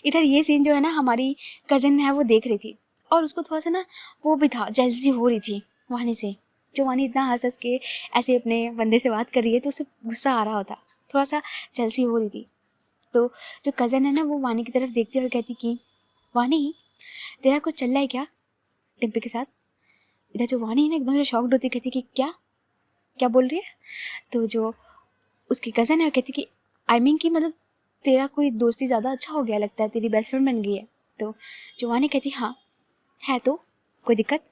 Speaker 1: इधर ये सीन जो है ना हमारी कज़न है वो देख रही थी, और उसको थोड़ा सा ना वो भी था, जेलसी हो रही थी वानी से, जो वानी इतना हंस के ऐसे अपने बंदे से बात कर रही है तो उसे गुस्सा आ रहा होता, थोड़ा सा जेलसी हो रही थी। तो जो कज़न है ना वो वानी की तरफ देखती है और कहती कि वानी तेरा कुछ चल रहा है क्या डिम्पी के साथ। इधर जो वानी है ना एकदम से शॉक्ड होती, कहती कि क्या क्या बोल रही है। तो जो उसकी कज़न है वो कहती कि आई मीन कि मतलब तेरा कोई दोस्ती ज़्यादा अच्छा हो गया लगता है, तेरी बेस्ट फ्रेंड बन गई है। तो जो वानी कहती हाँ है, तो कोई दिक्कत।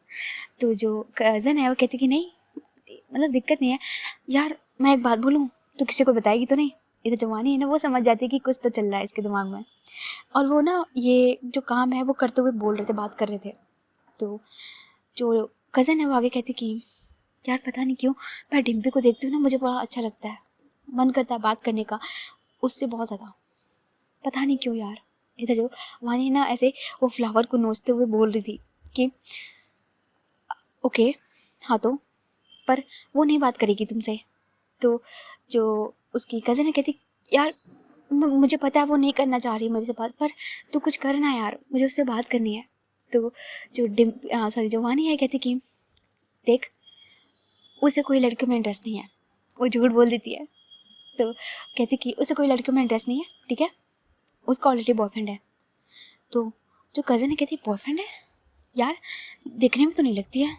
Speaker 1: तो जो कज़न है वो कहती कि नहीं मतलब दिक्कत नहीं है यार, मैं एक बात बोलूँ तो किसी को बताएगी तो नहीं। इधर जो वानी है ना वो समझ जाती है कि कुछ तो चल रहा है इसके दिमाग में, और वो ना ये जो काम है वो करते हुए बोल रहे थे, बात कर रहे थे। तो जो कज़न है वो आगे कहती कि यार पता नहीं क्यों मैं डिम्पी को देखती हूँ ना मुझे बड़ा अच्छा लगता है, मन करता है बात करने का उससे बहुत ज़्यादा, पता नहीं क्यों यार। इधर जो वानी ना ऐसे वो फ्लावर को नोचते हुए बोल रही थी कि ओके हाँ तो पर वो नहीं बात करेगी तुमसे। तो जो उसकी कज़न है कहती यार मुझे पता है वो नहीं करना चाह रही मेरे से बात, पर तू कुछ करना यार, मुझे उससे बात करनी है। तो जो जो वानी है कहती कि देख उसे कोई लड़कियों में इंटरेस्ट नहीं है, वो झूठ बोल देती है। तो कहती कि उसे कोई लड़कियों में इंटरेस्ट नहीं है, ठीक है, उसका ऑलरेडी बॉयफ्रेंड है। तो जो कज़न है कहती बॉयफ्रेंड है यार, देखने में तो नहीं लगती है,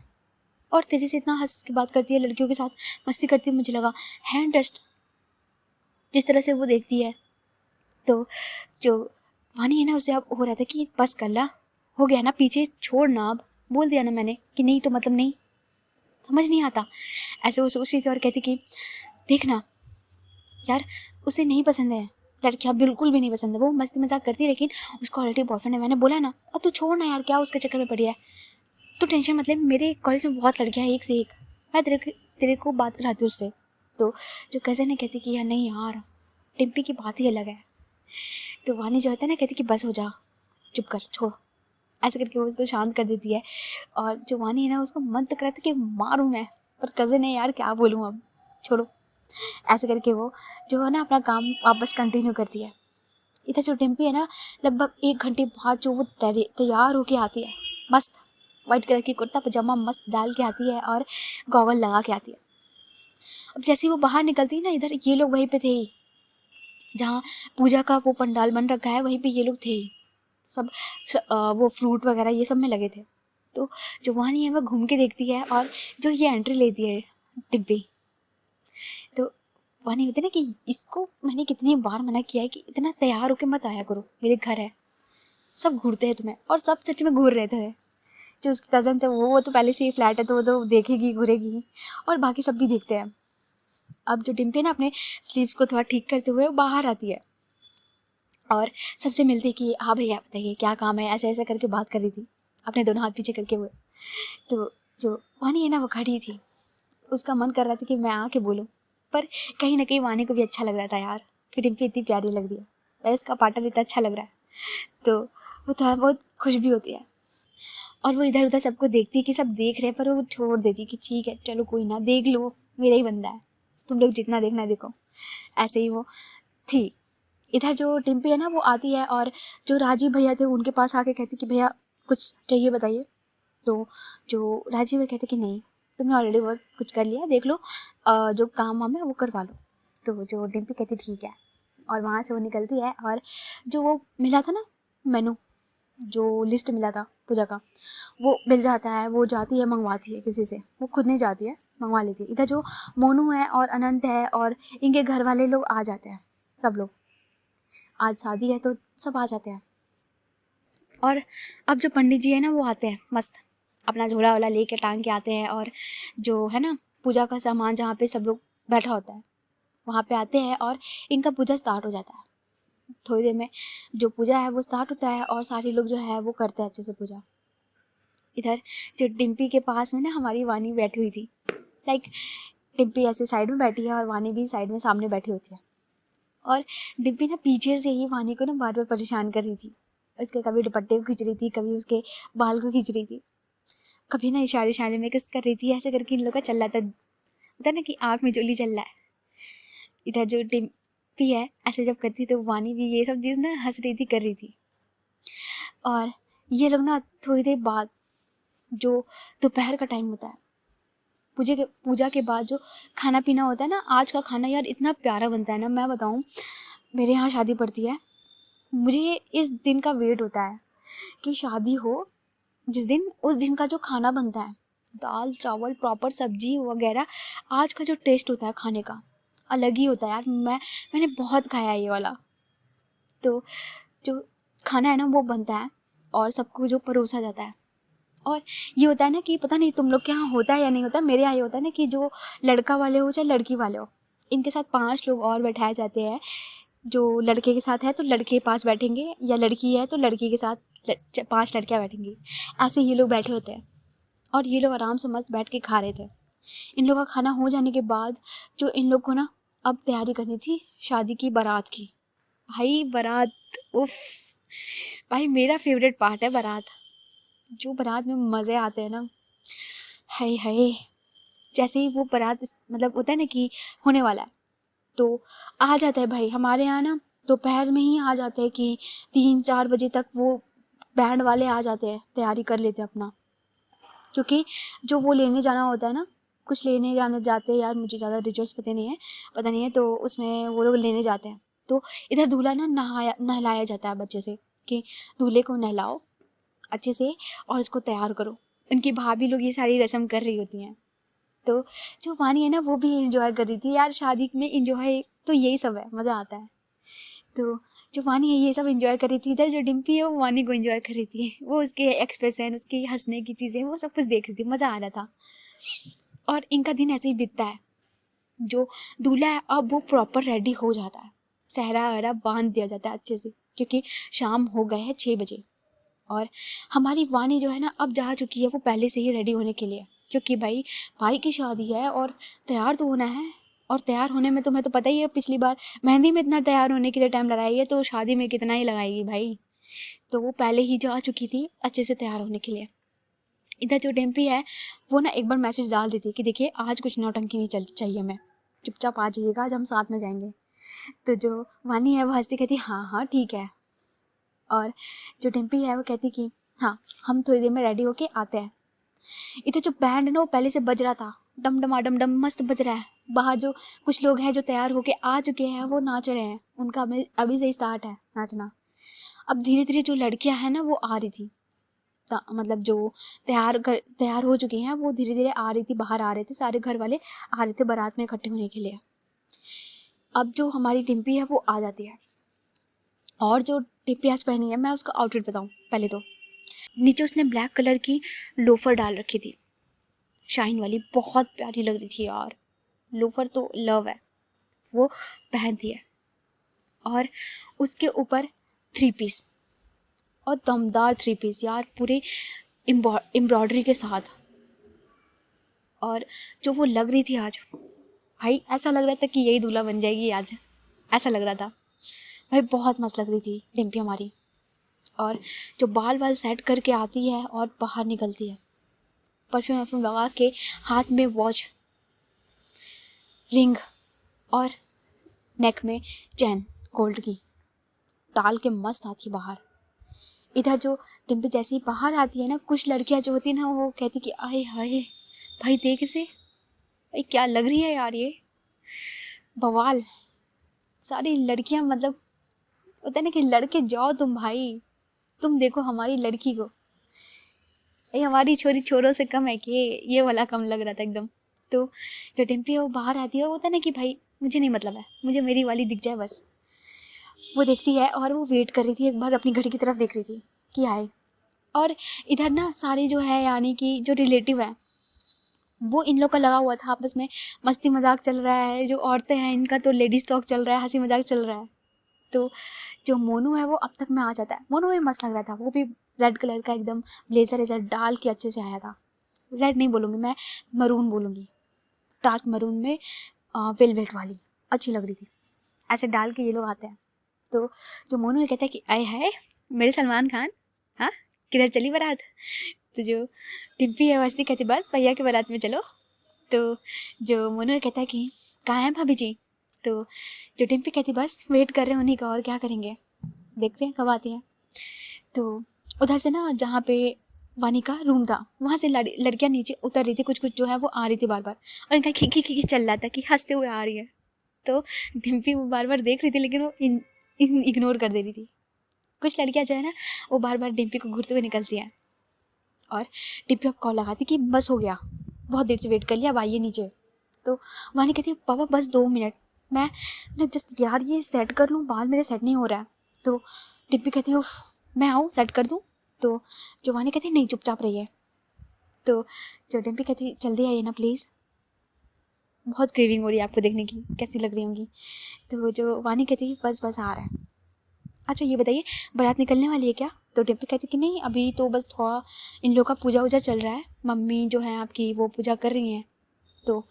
Speaker 1: और तेरे से इतना हंस के बात करती है, लड़कियों के साथ मस्ती करती है, मुझे लगा है इंटरेस्ट जिस तरह से वो देखती है। तो जो वानी है ना उसे अब हो रहा था कि बस कर ला, हो गया ना, पीछे छोड़ ना, अब बोल दिया ना मैंने कि नहीं तो मतलब नहीं, समझ नहीं आता। ऐसे वो सोच रही थी और कहती कि देखना यार उसे नहीं पसंद है लड़कियाँ, बिल्कुल भी नहीं पसंद है, वो मस्ती मजाक करती है लेकिन उसका ऑलरेडी बॉयफ्रेंड है, मैंने बोला ना। अब तू छोड़ ना यार, क्या उसके चक्कर में पड़ी है, तो टेंशन मतलब, मेरे कॉलेज में बहुत लड़कियाँ हैं एक से एक, मैं तेरे को बात कराती हूँ उससे। तो जो कज़न है कहती कि यार नहीं यार टिम्पी की बात ही अलग है। तो वानी जो होता है ना कहती कि बस हो जा, चुप कर, छोड़, ऐसे करके वो उसको शांत कर देती है। और जो वानी है ना उसको मन तो करता है कि मारूँ मैं, पर कज़न है यार क्या बोलूँ अब, छोड़ो। ऐसे करके वो जो है ना अपना काम वापस कंटिन्यू करती है। इधर जो डिम्पी है ना लगभग 1 घंटे बाद जो वो तैयार होके आती है, मस्त वाइट कलर की कुर्ता पजामा मस्त डाल के आती है और गॉगल लगा के आती है। अब जैसे ही वो बाहर निकलती है ना, इधर ये लोग वहीं पे थे ही, जहाँ पूजा का वो पंडाल बन रखा है वहीं पे ये लोग थे ही सब, वो फ्रूट वगैरह ये सब में लगे थे। तो जो वानी है वो घूम के देखती है और जो ये एंट्री लेती है डिम्पी, तो वानी होती है ना कि इसको मैंने कितनी बार मना किया है कि इतना तैयार होके मत आया करो, मेरे घर है, सब घूरते हैं तुम्हें, और सब सच में घूर रहे थे। जो उसके कज़न थे वो तो पहले से ही फ्लैट है तो वो तो देखेगी घूरेगी, और बाकी सब भी देखते हैं। अब जो डिम्पी ना अपने स्लीव्स को थोड़ा ठीक करते हुए बाहर आती है और सबसे मिलती है कि हाँ भैया बताइए क्या काम है, ऐसे ऐसे करके बात कर रही थी अपने दोनों हाथ पीछे करके हुए। तो जो वानी है ना वो खड़ी थी, उसका मन कर रहा था कि मैं आके बोलूँ, पर कहीं ना कहीं वानी को भी अच्छा लग रहा था यार कि डिम्पी इतनी प्यारी लग रही है, वैसे इसका पार्टनर इतना अच्छा लग रहा है, तो वो थोड़ा बहुत खुश भी होती है। और वो इधर उधर सबको देखती है कि सब देख रहे हैं, पर वो छोड़ देती है कि ठीक है चलो कोई ना, देख लो मेरा ही बंदा है, तुम लोग जितना देखना है देखो। ऐसे ही वो थी। इधर जो डिम्पी है ना वो आती है और जो राजीव भैया थे उनके पास आके कहती कि भैया कुछ चाहिए बताइए। तो जो राजीव भैया कहते कि नहीं तुमने ऑलरेडी बहुत कुछ कर लिया, देख लो जो काम वाम है वो करवा लो। तो जो डिम्पी कहती ठीक है, और वहाँ से वो निकलती है और जो वो मिला था ना मेनू, जो लिस्ट मिला था पूजा का, वो मिल जाता है, वो जाती है मंगवाती है किसी से, वो खुद नहीं जाती है मंगवा लेती है। इधर जो मोनू है और अनंत है और इनके घर वाले लोग आ जाते हैं, सब लोग, आज शादी है तो सब आ जाते हैं। और अब जो पंडित जी है ना वो आते हैं मस्त अपना झोला वाला लेके टांग के आते हैं, और जो है ना पूजा का सामान जहाँ पे सब लोग बैठा होता है वहाँ पे आते हैं और इनका पूजा स्टार्ट हो जाता है। थोड़ी देर में जो पूजा है वो स्टार्ट होता है और सारे लोग जो है वो करते हैं अच्छे से पूजा। इधर जो डिम्पी के पास में ना हमारी वानी बैठी हुई थी, लाइक डिम्पी ऐसे साइड में बैठी है और वानी भी साइड में सामने बैठी होती है, और डिम्पी ना पीछे से ही वानी को ना बार बार परेशान कर रही थी, उसके कभी दुपट्टे को खींच रही थी, कभी उसके बाल को खींच रही थी, कभी ना इशारे इशारे में किस कर रही थी, ऐसे करके इन लोग का चल रहा था, होता ना कि आँख में चोली चल रहा है। इधर जो डिम्पी है ऐसे जब करती तो वानी भी ये सब चीज़ ना हंस रही थी, कर रही थी। और ये लोग ना थोड़ी देर बाद जो दोपहर का टाइम होता है, पूजा के बाद जो खाना पीना होता है ना, आज का खाना यार इतना प्यारा बनता है ना, मैं बताऊँ मेरे यहाँ शादी पड़ती है, मुझे इस दिन का वेट होता है कि शादी हो जिस दिन, उस दिन का जो खाना बनता है, दाल चावल प्रॉपर सब्जी वगैरह, आज का जो टेस्ट होता है खाने का अलग ही होता है यार। मैंने बहुत खाया है ये वाला। तो जो खाना है ना वो बनता है और सबको जो परोसा जाता है। और ये होता है ना कि पता नहीं तुम लोग के यहाँ होता है या नहीं होता, मेरे यहाँ ये होता है ना कि जो लड़का वाले हो चाहे लड़की वाले हो, इनके साथ 5 लोग और बैठाए जाते हैं। जो लड़के के साथ है तो लड़के पास बैठेंगे, या लड़की है तो लड़की के साथ 5 लड़कियाँ बैठेंगी। ऐसे ये लोग बैठे होते हैं और ये लोग आराम से मस्त बैठ के खा रहे थे। इन लोग का खाना हो जाने के बाद जो इन लोग को ना अब तैयारी करनी थी शादी की बारात की। भाई बारात, उफ भाई मेरा फेवरेट पार्ट है बारात। जो बारात में मज़े आते हैं ना, हाय हाय। जैसे ही वो बारात मतलब होता है ना कि होने वाला है तो आ जाता है भाई हमारे यहाँ ना, दोपहर में ही आ जाते हैं कि 3-4 बजे तक वो बैंड वाले आ जाते हैं, तैयारी कर लेते हैं अपना। क्योंकि जो वो लेने जाना होता है ना, कुछ लेने जाने जाते हैं यार, मुझे ज़्यादा रिचुअल्स पता नहीं है, तो उसमें वो लोग लेने जाते हैं। तो इधर दूल्हा ना नहलाया जाता है बच्चे से कि दूल्हे को नहलाओ अच्छे से और इसको तैयार करो। उनकी भाभी लोग ये सारी रस्म कर रही होती हैं। तो जो वानी है ना वो भी इंजॉय कर रही थी यार। शादी में इंजॉय तो यही सब है, मज़ा आता है। तो जो वानी है ये सब इंजॉय कर रही थी, इधर जो डिम्पी है वो वानी को इंजॉय कर रही थी। वो उसके एक्सप्रेशन, उसकी हंसने की चीज़ें, वो सब कुछ देख रही थी, मज़ा आ रहा था। और इनका दिन ऐसे ही बीतता है। जो दूल्हा है अब वो प्रॉपर रेडी हो जाता है, सहरा वहरा बांध दिया जाता है अच्छे से, क्योंकि शाम हो गए हैं 6 बजे। और हमारी वानी जो है ना अब जा चुकी है वो पहले से ही रेडी होने के लिए, क्योंकि भाई की शादी है और तैयार तो होना है। और तैयार होने में तुम्हें तो पता ही है, पिछली बार मेहंदी में इतना तैयार होने के लिए टाइम लगाई है तो शादी में कितना ही लगाएगी भाई। तो वो पहले ही जा चुकी थी अच्छे से तैयार होने के लिए। इधर जो डिम्पी है वो ना एक बार मैसेज डाल देती कि देखिए आज कुछ नौटंकी नहीं चाहिए, मैं चुपचाप आ जाइएगा, आज हम साथ में जाएंगे। तो जो वानी है वो हंसती कहती हाँ हाँ ठीक है। और जो डिम्पी है वो कहती कि हाँ हम थोड़ी देर में रेडी होके आते हैं। इधर जो बैंड है ना वो पहले से बज रहा था, डम डम डम डम मस्त बज रहा है। बाहर जो कुछ लोग हैं जो तैयार होके आ चुके हैं वो नाच रहे हैं, उनका अभी से स्टार्ट है नाचना। अब धीरे धीरे जो लड़कियां हैं ना वो आ रही थी, मतलब जो तैयार हो चुकी हैं वो धीरे धीरे आ रही थी, बाहर आ रहे थे, सारे घर वाले आ रहे थे बारात में इकट्ठे होने के लिए। अब जो हमारी डिम्पी है वो आ जाती है और जो डिम्पी आज पहनी है, मैं उसका आउटफिट बताऊँ पहले तो। नीचे उसने ब्लैक कलर की लोफर डाल रखी थी, शाइन वाली, बहुत प्यारी लग रही थी यार। लोफर तो लव है, वो पहनती है। और उसके ऊपर 3 पीस, और दमदार 3 पीस यार, पूरे एम्ब्रॉयडरी के साथ। और जो वो लग रही थी आज, भाई ऐसा लग रहा था कि यही दूल्हा बन जाएगी आज, ऐसा लग रहा था भाई। बहुत मस्त लग रही थी डिम्पी हमारी। और जो बाल सेट करके आती है और बाहर निकलती है, परफ्यूम वर्फ्यूम लगा के, हाथ में वॉच, रिंग और नेक में चैन गोल्ड की डाल के मस्त आती बाहर। इधर जो डिम्पी जैसे ही बाहर आती है ना, कुछ लड़कियां जो होती है ना वो कहती कि आए हाय भाई देख इसे, भाई क्या लग रही है यार ये, बवाल। सारी लड़कियां मतलब होता है ना कि लड़के जाओ तुम भाई, तुम देखो हमारी लड़की को, ये हमारी छोरी छोरों से कम है कि ये वाला कम लग रहा था एकदम। तो जो डिम्पी है वो बाहर आती है और होता है ना कि भाई मुझे नहीं मतलब है, मुझे मेरी वाली दिख जाए बस। वो देखती है और वो वेट कर रही थी, एक बार अपनी घड़ी की तरफ देख रही थी कि आए। और इधर ना सारे जो है यानी कि जो रिलेटिव है वो इन लोग का लगा हुआ था आपस में, मस्ती मजाक चल रहा है। जो औरतें हैं इनका तो लेडीज टॉक चल रहा है, हंसी मजाक चल रहा है। तो जो मोनू है वो अब तक में आ जाता है। मोनू भी मस्त लग रहा था, वो भी रेड कलर का एकदम ब्लेजर वेजर डाल के अच्छे से आया था। रेड नहीं बोलूँगी मैं, मरून बोलूँगी, डार्क मरून में वेलवेट वाली अच्छी लग रही थी। ऐसे डाल के ये लोग आते हैं। तो जो मोनू ये कहता है कि आए है मेरे सलमान खान, हाँ किधर चली बारात। तो जो डिम्पी है वस्ती कहती बस भैया के बारात में चलो। तो जो मोनू ये कहता है कि कहाँ हैं भाभी जी। तो जो डिम्पी कहती बस वेट कर रहे हैं उन्हीं का, और क्या करेंगे, देखते हैं कब आती हैं। तो उधर से ना जहाँ पे वानी का रूम था वहाँ से लड़कियाँ नीचे उतर रही थी, कुछ जो है वो आ रही थी बार बार, और इनका खी चल रहा था कि हंसते हुए आ रही है। तो डिम्पी वो बार बार देख रही थी, लेकिन वो इग्नोर कर दे रही थी। कुछ लड़कियां जो है ना, वो बार बार डिम्पी को घूरते हुए निकलती हैं और डिम्पी अब कॉल लगाती कि बस हो गया, बहुत देर से वेट कर लिया, अब आइए नीचे। तो वानी कहती है पापा बस 2 मिनट, मैं ना जस्ट यार ये सेट कर लूँ, बाल मेरे सेट नहीं हो रहा है। तो डिम्पी कहती है उफ मैं आऊँ सेट कर दूँ। तो जो वानी कहती है नहीं चुपचाप रहिए। तो जो डिम्पी कहती है जल्दी आइए ना प्लीज़, बहुत क्रेविंग हो रही है आपको देखने की, कैसी लग रही होंगी। तो जो वानी कहती है बस बस आ रहा है। अच्छा ये बताइए बारात निकलने वाली है क्या? तो डिम्पी कहती कि नहीं अभी तो बस थोड़ा इन लोगों का पूजा वूजा चल रहा है, मम्मी जो है आपकी वो पूजा कर रही हैं। तो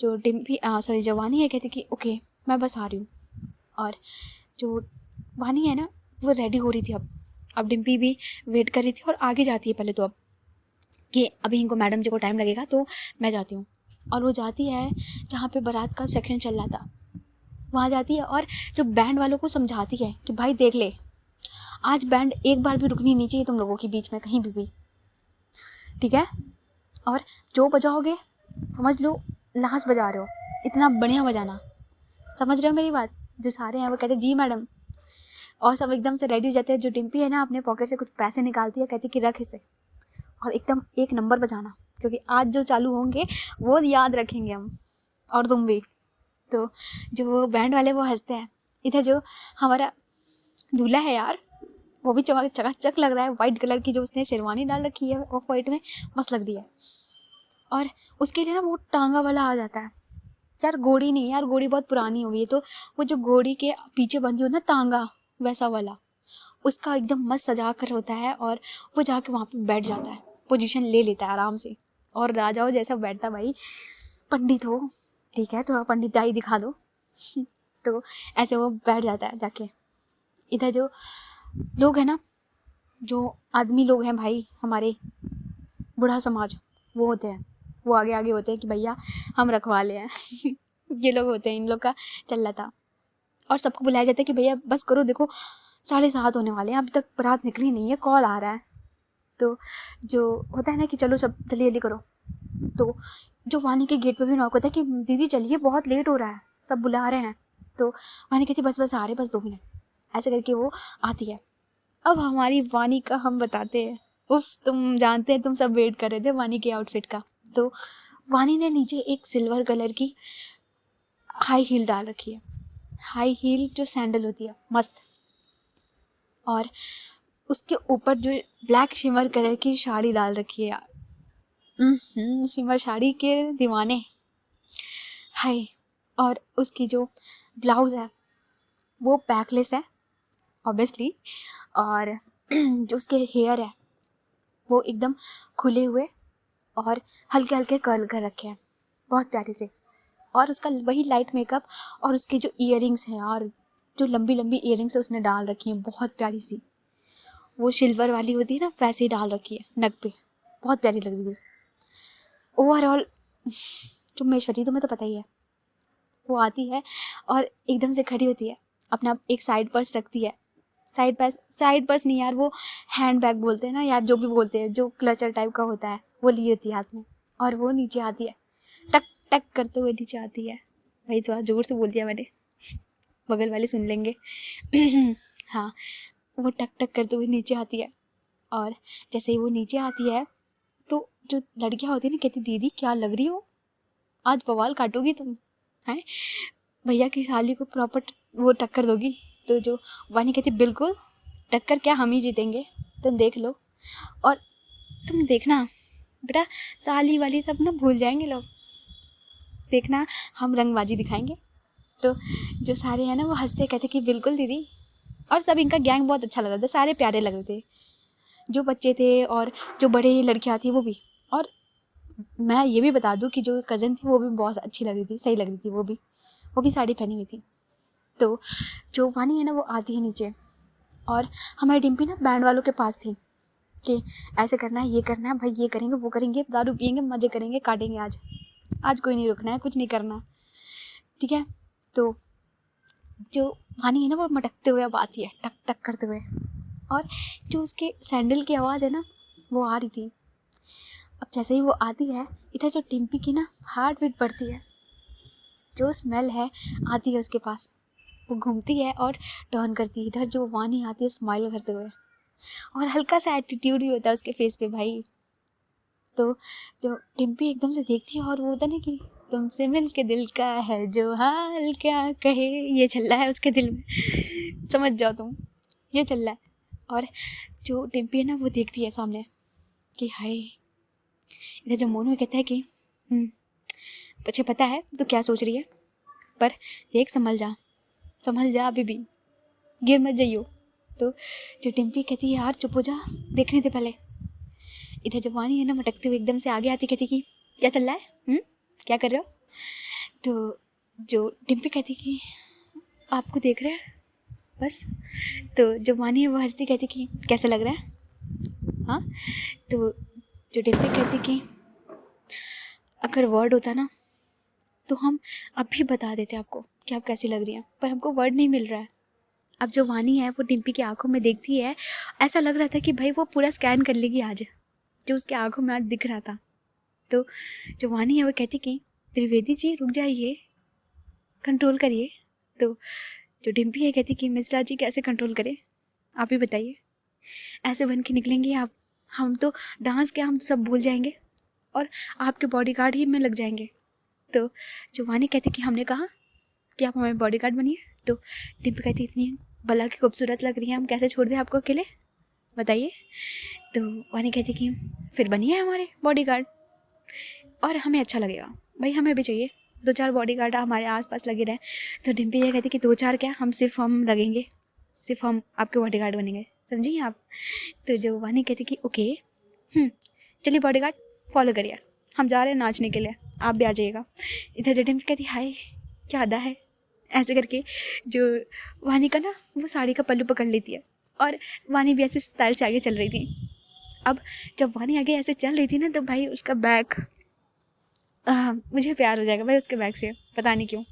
Speaker 1: जो डिम्पी जो वानी है कहती कि ओके मैं बस आ रही हूँ। और जो वानी है ना वो रेडी हो रही थी अब डिम्पी भी वेट कर रही थी और आगे जाती है पहले तो, अब कि अभी इनको मैडम जी को टाइम लगेगा तो मैं जाती हूँ। और वो जाती है जहाँ पे बारात का सेक्शन चल रहा था, वहाँ जाती है और जो बैंड वालों को समझाती है कि भाई देख ले, आज बैंड एक बार भी रुकनी नहीं चाहिए तुम लोगों के बीच में कहीं भी, ठीक है? और जो बजाओगे समझ लो लास्ट बजा रहे हो, इतना बढ़िया बजाना, समझ रहे हो मेरी बात? जो सारे हैं वो कहते जी मैडम, और सब एकदम से रेडी हो जाते हैं। जो डिम्पी है ना अपने पॉकेट से कुछ पैसे निकालती है, कहती कि रख इसे और एकदम 1 नंबर बजाना, क्योंकि आज जो चालू होंगे वो याद रखेंगे हम और तुम भी। तो जो बैंड वाले वो हंसते हैं। इधर जो हमारा दूल्हा है यार, वो भी चकाचक लग रहा है, वाइट कलर की जो उसने शेरवानी डाल रखी है ऑफ वाइट में, मस्त लग रही है। और उसके लिए ना वो टांगा वाला आ जाता है यार, घोड़ी नहीं यार, घोड़ी बहुत पुरानी हो गई है, तो वो जो घोड़ी के पीछे बंधी हो ना टांगा, वैसा वाला उसका एकदम मस्त सजा कर होता है। और वो जाके वहाँ पे बैठ जाता है, पोजीशन ले लेता है आराम से, और राजाओं जैसा बैठता भाई, पंडित हो ठीक है, थोड़ा पंडिताई दिखा दो तो ऐसे वो बैठ जाता है जाके। इधर जो लोग हैं ना, जो आदमी लोग हैं भाई हमारे बूढ़ा समाज, वो होते हैं, वो आगे आगे होते हैं कि भैया हम रखवाले हैं ये लोग होते हैं, इन लोग का चल रहा था। और सबको बुलाया जाता है कि भैया बस करो, देखो 7:30 होने वाले हैं, अभी तक बारात निकली नहीं है, कॉल आ रहा है। तो जो होता है ना कि चलो सब जल्दी जल्दी करो। तो जो वानी के गेट पे भी नॉक होता है कि दीदी चलिए बहुत लेट हो रहा है, सब बुला रहे हैं। तो वानी कहती बस बस आ रहे, बस 2 मिनट, ऐसे करके वो आती है। अब हमारी वानी का हम बताते हैं, उफ तुम जानते हैं, तुम सब वेट कर रहे थे वानी के आउटफिट का। तो वानी ने नीचे एक सिल्वर कलर की हाई हील डाल रखी है, हाई हील जो सैंडल होती है मस्त, और उसके ऊपर जो ब्लैक शिमर कलर की साड़ी डाल रखी है यार, शिमर साड़ी के दीवाने हाय। और उसकी जो ब्लाउज़ है वो बैकलेस है ऑब्वियसली, और जो उसके हेयर है वो एकदम खुले हुए और हल्के हल्के कर्ल कर रखे हैं बहुत प्यारे से। और उसका वही लाइट मेकअप, और उसके जो ईयरिंग्स हैं और जो लंबी लंबी ईयरिंग्स उसने डाल रखी हैं बहुत प्यारी सी, वो सिल्वर वाली होती है ना वैसे ही डाल रखी है नग पे, बहुत प्यारी लग रही थी। ओवरऑल जो महेश्वरी तुम्हें तो पता ही है, वो आती है और एकदम से खड़ी होती है, अपना एक साइड पर्स रखती है, साइड पर्स नहीं यार, वो हैंड बैग बोलते हैं ना यार, जो भी बोलते हैं, जो क्लचर टाइप का होता है वो लिए होती है हाथ में। और वो नीचे आती है, टक टक करते हुए नीचे आती है। भाई थोड़ा जोर से बोल दिया मैंने बगल वाले सुन लेंगे हाँ, वो टक टक करते हुए नीचे आती है। और जैसे ही वो नीचे आती है तो जो लड़कियाँ होती है ना कहती दीदी क्या लग रही हो, आज बवाल काटोगी तुम हैं, भैया की साली को प्रॉपर वो टक्कर दोगी। तो जो वानी कहती बिल्कुल, टक्कर क्या हम ही जीतेंगे, तुम देख लो। और तुम देखना बेटा, साली वाली सब ना भूल जाएंगे लोग, देखना हम रंगबाजी दिखाएंगे। तो जो सारे हैं ना वो हंसते कहते कि बिल्कुल दीदी। और सब इनका गैंग बहुत अच्छा लग रहा था, सारे प्यारे लग रहे थे, जो बच्चे थे और जो बड़े लड़कियाँ थी वो भी। और मैं ये भी बता दूँ कि जो कज़न थी वो भी बहुत अच्छी लग रही थी, सही लग रही थी, वो भी साड़ी पहनी हुई थी। तो जो वानी है ना वो आती है नीचे, और हमारी डिम्पी ना बैंड वालों के पास थी कि ऐसे करना है, ये करना है भाई, ये करेंगे वो करेंगे, दारू पियेंगे, मज़े करेंगे, काटेंगे, आज कोई नहीं रुकना है, कुछ नहीं करना, ठीक है। तो जो वानी है ना वो मटकते हुए अब आती है, टक टक करते हुए, और जो उसके सैंडल की आवाज़ है ना वो आ रही थी। अब जैसे ही वो आती है, इधर जो डिम्पी की ना हार्ट बीट बढ़ती है, जो स्मेल है आती है उसके पास, वो घूमती है और टर्न करती है इधर। जो वानी आती है स्माइल करते हुए, और हल्का सा एटीट्यूड भी होता है उसके फेस पे भाई। तो जो डिम्पी एकदम से देखती है और वो होता ना कि तुमसे मिल के दिल का है जो हाल क्या कहे, ये चल रहा है उसके दिल में, समझ जाओ तुम, ये चल रहा है। और जो डिम्पी है ना वो देखती है सामने कि हाय, इधर जो मोनू कहता है कि मुझे पता है तो क्या सोच रही है, पर देख संभल जा अभी भी, गिर मत जाइयो। तो जो डिम्पी कहती है यार चुप हो जा, देखने दे पहले। इधर जो वानी है ना मटकते हुए एकदम से आगे आती, कहती कि क्या चल रहा है, क्या कर रहे हो। तो जो डिम्पी कहती कि आपको देख रहे हैं बस। तो जो वानी है वो हंसती कहती कि कैसा लग रहा है, हाँ। तो जो डिम्पी कहती कि अगर वर्ड होता ना तो हम अभी बता देते आपको कि आप कैसी लग रही हैं, पर हमको वर्ड नहीं मिल रहा है। अब जो वानी है वो डिम्पी की आंखों में देखती है, ऐसा लग रहा था कि भाई वो पूरा स्कैन कर लेगी आज, जो उसके आंखों में आज दिख रहा था। तो जो वानी है वो कहती कि त्रिवेदी जी रुक जाइए, कंट्रोल करिए। तो जो डिम्पी है कहती कि मिश्रा जी कैसे कंट्रोल करें, आप ही बताइए, ऐसे बन के निकलेंगे आप, हम तो डांस के हम सब भूल जाएंगे और आपके बॉडीगार्ड ही में लग जाएंगे। तो जो वानी कहती कि हमने कहा कि आप हमारे बॉडीगार्ड बनिए। तो डिम्पी कहती इतनी भला की खूबसूरत लग रही है, हम कैसे छोड़ दें आपको अकेले, बताइए। तो वानी कहती कि फिर बनिए हमारे बॉडीगार्ड, और हमें अच्छा लगेगा भाई, हमें भी चाहिए 2-4 बॉडीगार्ड हमारे आसपास लगे रहे। तो डिम्पी ये कहती कि 2-4 क्या, हम लगेंगे, सिर्फ हम आपके बॉडीगार्ड बनेंगे, समझिए आप। तो जो वानी कहती कि ओके चलिए बॉडीगार्ड फॉलो करिए, हम जा रहे हैं नाचने के लिए, आप भी आ जाइएगा। इधर जो डिम्पी कहती हाय क्या अदा है, ऐसे करके जो वानी का ना वो साड़ी का पल्लू पकड़ लेती है, और वानी भी ऐसे स्टाइल से आगे चल रही थी। अब जब वानी आगे ऐसे चल रही थी ना तो भाई उसका बैग, मुझे प्यार हो जाएगा भाई उसके बैग से, पता नहीं क्यों।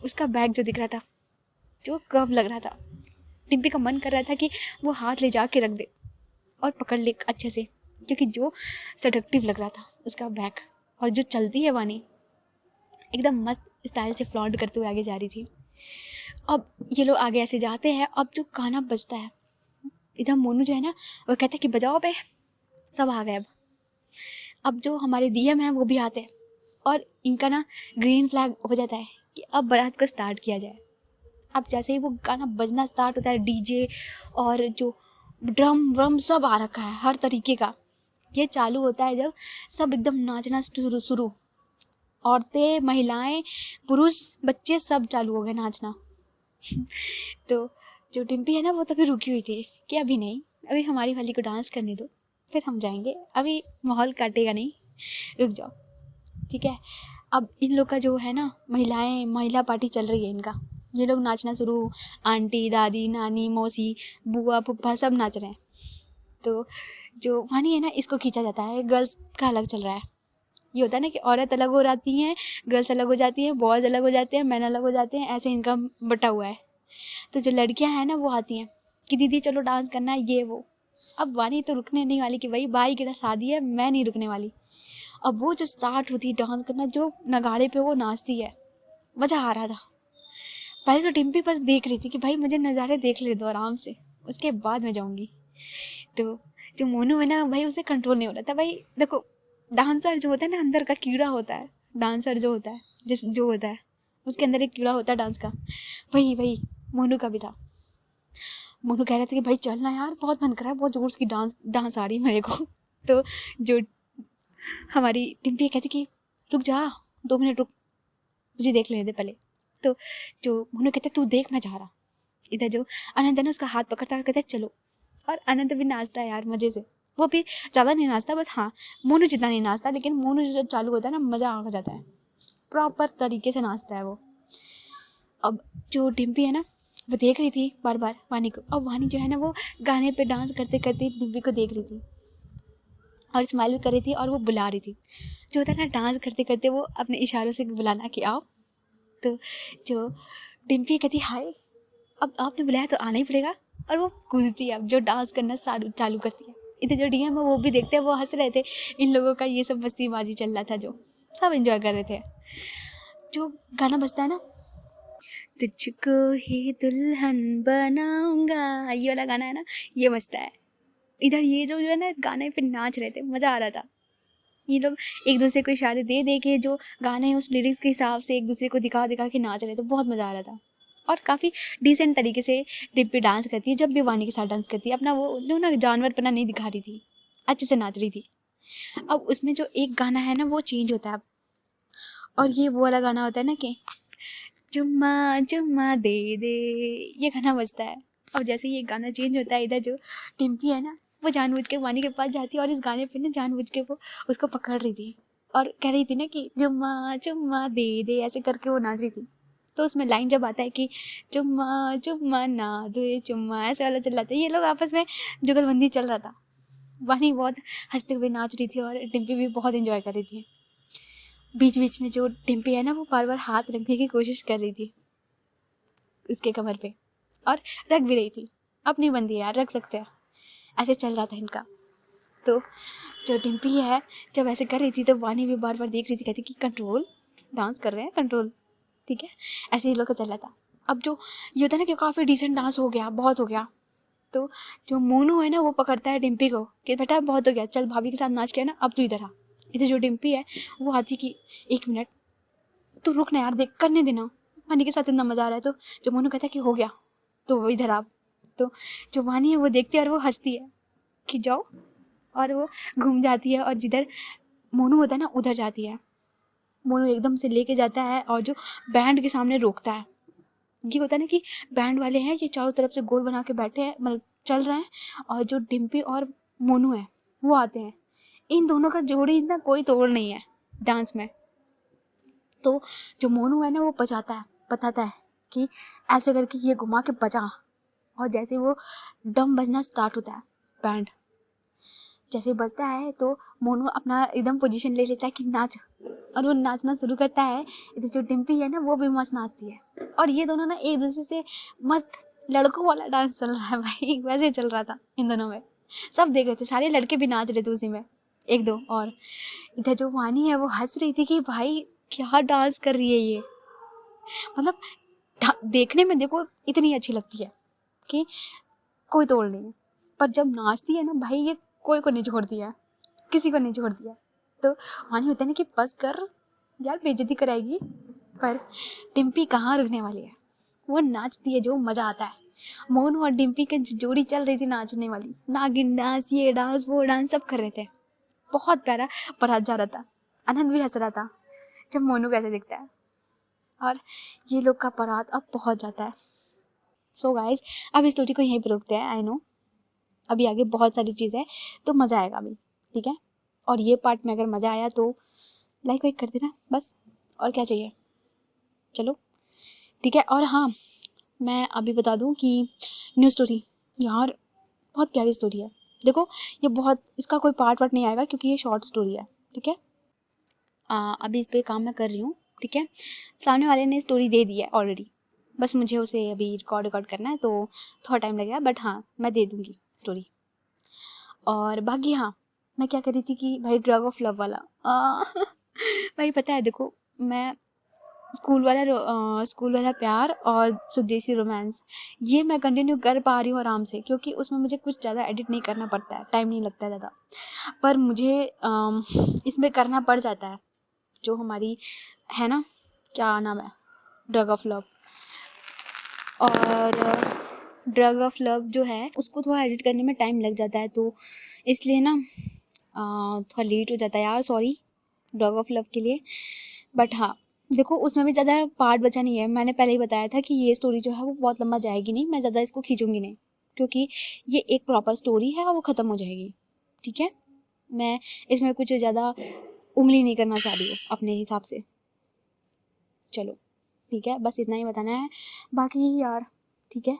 Speaker 1: उसका बैग जो दिख रहा था, जो कर्व लग रहा था, डिम्पी का मन कर रहा था कि वो हाथ ले जा के रख दे और पकड़ ले अच्छे से, क्योंकि जो सेडक्टिव लग रहा था उसका बैग। और जो चलती है वानी एकदम मस्त स्टाइल से फ्लॉन्ट करते हुए आगे जा रही थी। अब ये लोग आगे ऐसे जाते हैं, अब जो गाना बजता है, इधर मोनू जो है ना वो कहता है कि बजाओ बे, सब आ गए। अब जो हमारे डीएम हैं वो भी आते हैं, और इनका ना ग्रीन फ्लैग हो जाता है कि अब बारात को स्टार्ट किया जाए। अब जैसे ही वो गाना बजना स्टार्ट होता है, डीजे और जो ड्रम व्रम सब आ रखा है हर तरीके का, ये चालू होता है जब सब एकदम नाचना शुरू, औरतें महिलाएं पुरुष बच्चे सब चालू हो गए नाचना। तो जो डिम्पी है ना वो तभी रुकी हुई थी कि अभी नहीं, अभी हमारी वाली को डांस करने दो, फिर हम जाएंगे, अभी माहौल काटेगा नहीं, रुक जाओ, ठीक है। अब इन लोग का जो है ना महिला पार्टी चल रही है इनका, ये लोग नाचना शुरू, आंटी दादी नानी मौसी बुआ फूफा सब नाच रहे हैं। तो जो वानी है ना इसको खींचा जाता है, गर्ल्स का अलग चल रहा है। ये होता है ना कि औरत अलग हो जाती हैं, गर्ल्स अलग हो जाती हैं, बॉयज़ अलग हो जाते हैं, मैन अलग हो जाते हैं, ऐसे इनका बटा हुआ है। तो जो लड़कियां हैं ना वो आती हैं कि दीदी चलो डांस करना है, ये वो। अब वानी तो रुकने नहीं वाली कि भाई भाई की शादी है, मैं नहीं रुकने वाली। अब वो जो स्टार्ट होती है डांस करना, जो नगाड़े पे वो नाचती है, मज़ा आ रहा था। पहले तो डिम्पी बस देख रही थी कि भाई मुझे नज़ारे देख ले दो आराम से, उसके बाद मैं जाऊँगी। तो जो मोनू है ना भाई उसे कंट्रोल नहीं हो रहा था। भाई देखो डांसर जो होता है ना अंदर का कीड़ा होता है, डांसर जो होता है जो होता है उसके अंदर एक कीड़ा होता है डांस का, वही मोनू का भी था। मोनू कह रहा था कि भाई चलना यार, बहुत मन कर रहा है, बहुत जोर की डांस आ रही है मेरे को। तो जो हमारी डिम्पी कहती कि रुक जा 2 मिनट रुक, मुझे देख लेने दे पहले। तो जो मोनू कहते तू देख मैं जा रहा। इधर जो अनंत है ना उसका हाथ पकड़ता है, कहता है चलो। और अनंत भी नाचता है यार मज़े से, वो भी ज़्यादा नहीं नाचता, बस हाँ मोनू जितना नहीं नाचता, लेकिन मोनू जब चालू होता है ना मज़ा आ जाता है, प्रॉपर तरीके से नाचता है वो। अब जो डिम्पी है ना वो देख रही थी बार बार वानी को, और वानी जो है ना वो गाने पे डांस करते करते डिम्पी को देख रही थी और स्माइल भी कर रही थी, और वो बुला रही थी। जो होता है ना डांस करते करते वो अपने इशारों से बुलाना कि आओ। तो जो डिम्पी कहती हाय, अब आपने बुलाया तो आना ही पड़ेगा, और वो कूदती है, अब जो डांस करना चालू करती है। इधर जो डीएम है वो भी देखते हैं, वो हंस रहे थे इन लोगों का ये सब मस्तीबाजी चल रहा था, जो सब एंजॉय कर रहे थे। जो गाना बजता है ना, तुझको ही दुल्हन बनाऊंगा, ये वाला गाना है ना, ये बजता है इधर। ये जो है ना गाने पे नाच रहे थे, मज़ा आ रहा था। ये लोग एक दूसरे को इशारे दे दे के जो गाने उस लिरिक्स के हिसाब से एक दूसरे को दिखा दिखा के नाच रहे थे, बहुत मज़ा आ रहा था। और काफ़ी डिसेंट तरीके से डिम्पी डांस करती है, जब भी वानी के साथ डांस करती है, अपना वो जो ना जानवरपना नहीं दिखा रही थी, अच्छे से नाच रही थी। अब उसमें जो एक गाना है ना वो चेंज होता है अब, और ये वो वाला गाना होता है ना कि चुम्मा चुम्मा दे दे, ये गाना बजता है। और जैसे ये गाना चेंज होता है, इधर जो डिम्पी है ना वो जानबूझ के वानी के पास जाती है और इस गाने पे ना जानबूझ के वो उसको पकड़ रही थी और कह रही थी ना कि चुम्मा चुम्मा दे दे, ऐसे करके वो नाच रही थी। तो उसमें लाइन जब आता है कि चुम्मा चुम्मा ना दे चुम्मा, ऐसे वाला चल रहा था, ये लोग आपस में जुगलबंदी चल रहा था। वानी बहुत हंसते हुए नाच रही थी और डिम्पी भी बहुत इंजॉय कर रही थी। बीच बीच में जो डिम्पी है ना वो बार बार हाथ रखने की कोशिश कर रही थी उसके कमर पे, और रख भी रही थी। अपनी बंदी है यार, रख सकते हैं। ऐसे चल रहा था इनका। तो जो डिम्पी है जब ऐसे कर रही थी तो वानी भी बार बार देख रही थी, कहती कि कंट्रोल, डांस कर रहे हैं, कंट्रोल, ठीक है। ऐसे ही लोग का चल रहा था। अब जो ये होता है ना कि काफ़ी डिसेंट डांस हो गया, बहुत हो गया, तो जो मोनू है ना वो पकड़ता है डिम्पी को कि बेटा बहुत हो गया, चल भाभी के साथ नाच के ना, अब तू इधर आ। इधर जो डिम्पी है वो आती कि 1 मिनट तू रुक ना यार, देख करने देना, वानी के साथ इतना मज़ा आ रहा है। तो जो मोनू कहता है कि हो गया तो वो इधर आ। तो जो वानी है वो देखती है और वो हंसती है कि जाओ, और वो घूम जाती है और जिधर मोनू होता है ना उधर जाती है। मोनू एकदम से लेके जाता है और जो बैंड के सामने रोकता है। ये होता है ना कि बैंड वाले हैं, ये चारों तरफ से गोल बना के बैठे हैं, मतलब चल रहे हैं, और जो डिम्पी और मोनू है वो आते हैं। इन दोनों का जोड़ी इतना कोई तोड़ नहीं है डांस में। तो जो मोनू है ना वो बताता है कि ऐसे करके ये घुमा के बजा, और जैसे वो डम बजना स्टार्ट होता है, बैंड जैसे बजता है तो मोनू अपना एकदम पोजीशन ले लेता है कि नाच, और वो नाचना शुरू करता है। इधर जो डिम्पी है ना वो भी मस्त नाचती है, और ये दोनों ना एक दूसरे से मस्त लड़कों वाला डांस चल रहा है भाई, वैसे चल रहा था इन दोनों में। सब देख रहे थे, सारे लड़के भी नाच रहे थे उसी में, एक दो। और इधर जो वानी है वो हंस रही थी कि भाई क्या डांस कर रही है ये, मतलब देखने में देखो इतनी अच्छी लगती है कि कोई तोड़ नहीं है, पर जब नाचती है ना भाई ये कोई को नहीं छोड़ती है, किसी को नहीं छोड़ती है। तो वानी होता है ना कि बस कर यार, बेइज्जती कराएगी, पर डिम्पी कहाँ रुकने वाली है, वो नाचती है, जो मज़ा आता है। मोनू और डिम्पी की जोड़ी चल रही थी नाचने वाली, नागिन डांस, ये डांस वो डांस सब कर रहे थे, बहुत प्यारा बारात जा रहा था। आनंद भी हंस रहा था जब मोनू कैसे दिखता है, और ये लोग का बारात अब पहुंच जाता है। सो गाइस, अब इस स्टोरी को यहीं पर रोकते हैं। आई नो अभी आगे बहुत सारी चीज़ है तो मज़ा आएगा अभी, ठीक है। और ये पार्ट में अगर मज़ा आया तो लाइक वाइक कर देना बस, और क्या चाहिए, चलो ठीक है। और हाँ, मैं अभी बता दूँ कि न्यू स्टोरी यार बहुत प्यारी स्टोरी है। देखो ये बहुत, इसका कोई पार्ट वार्ट नहीं आएगा क्योंकि ये शॉर्ट स्टोरी है, ठीक है। अभी इस पर काम मैं कर रही हूँ, ठीक है। सामने वाले ने स्टोरी दे दी है ऑलरेडी, बस मुझे उसे अभी रिकॉर्ड करना है तो थोड़ा टाइम लगेगा, बट हाँ मैं दे दूँगी स्टोरी। और बाकी हाँ, मैं क्या कर रही थी कि भाई ड्रग ऑफ लव वाला भाई पता है देखो, मैं स्कूल वाला प्यार और स्वदेशी रोमांस ये मैं कंटिन्यू कर पा रही हूँ आराम से, क्योंकि उसमें मुझे कुछ ज़्यादा एडिट नहीं करना पड़ता है, टाइम नहीं लगता है ज़्यादा। पर मुझे इसमें करना पड़ जाता है, जो हमारी है ना, क्या नाम है, ड्रग ऑफ लव। और ड्रग ऑफ लव जो है उसको थोड़ा एडिट करने में टाइम लग जाता है, तो इसलिए ना थोड़ा लेट हो जाता है यार, सॉरी ड्रग ऑफ लव के लिए। बट हाँ देखो उसमें भी ज़्यादा पार्ट बचा नहीं है, मैंने पहले ही बताया था कि ये स्टोरी जो है वो बहुत लंबा जाएगी नहीं, मैं ज़्यादा इसको खींचूंगी नहीं, क्योंकि ये एक प्रॉपर स्टोरी है और वो ख़त्म हो जाएगी, ठीक है। मैं इसमें कुछ ज़्यादा उंगली नहीं करना चाह रही हूँ अपने हिसाब से, चलो ठीक है, बस इतना ही बताना है। बाकी यार ठीक है,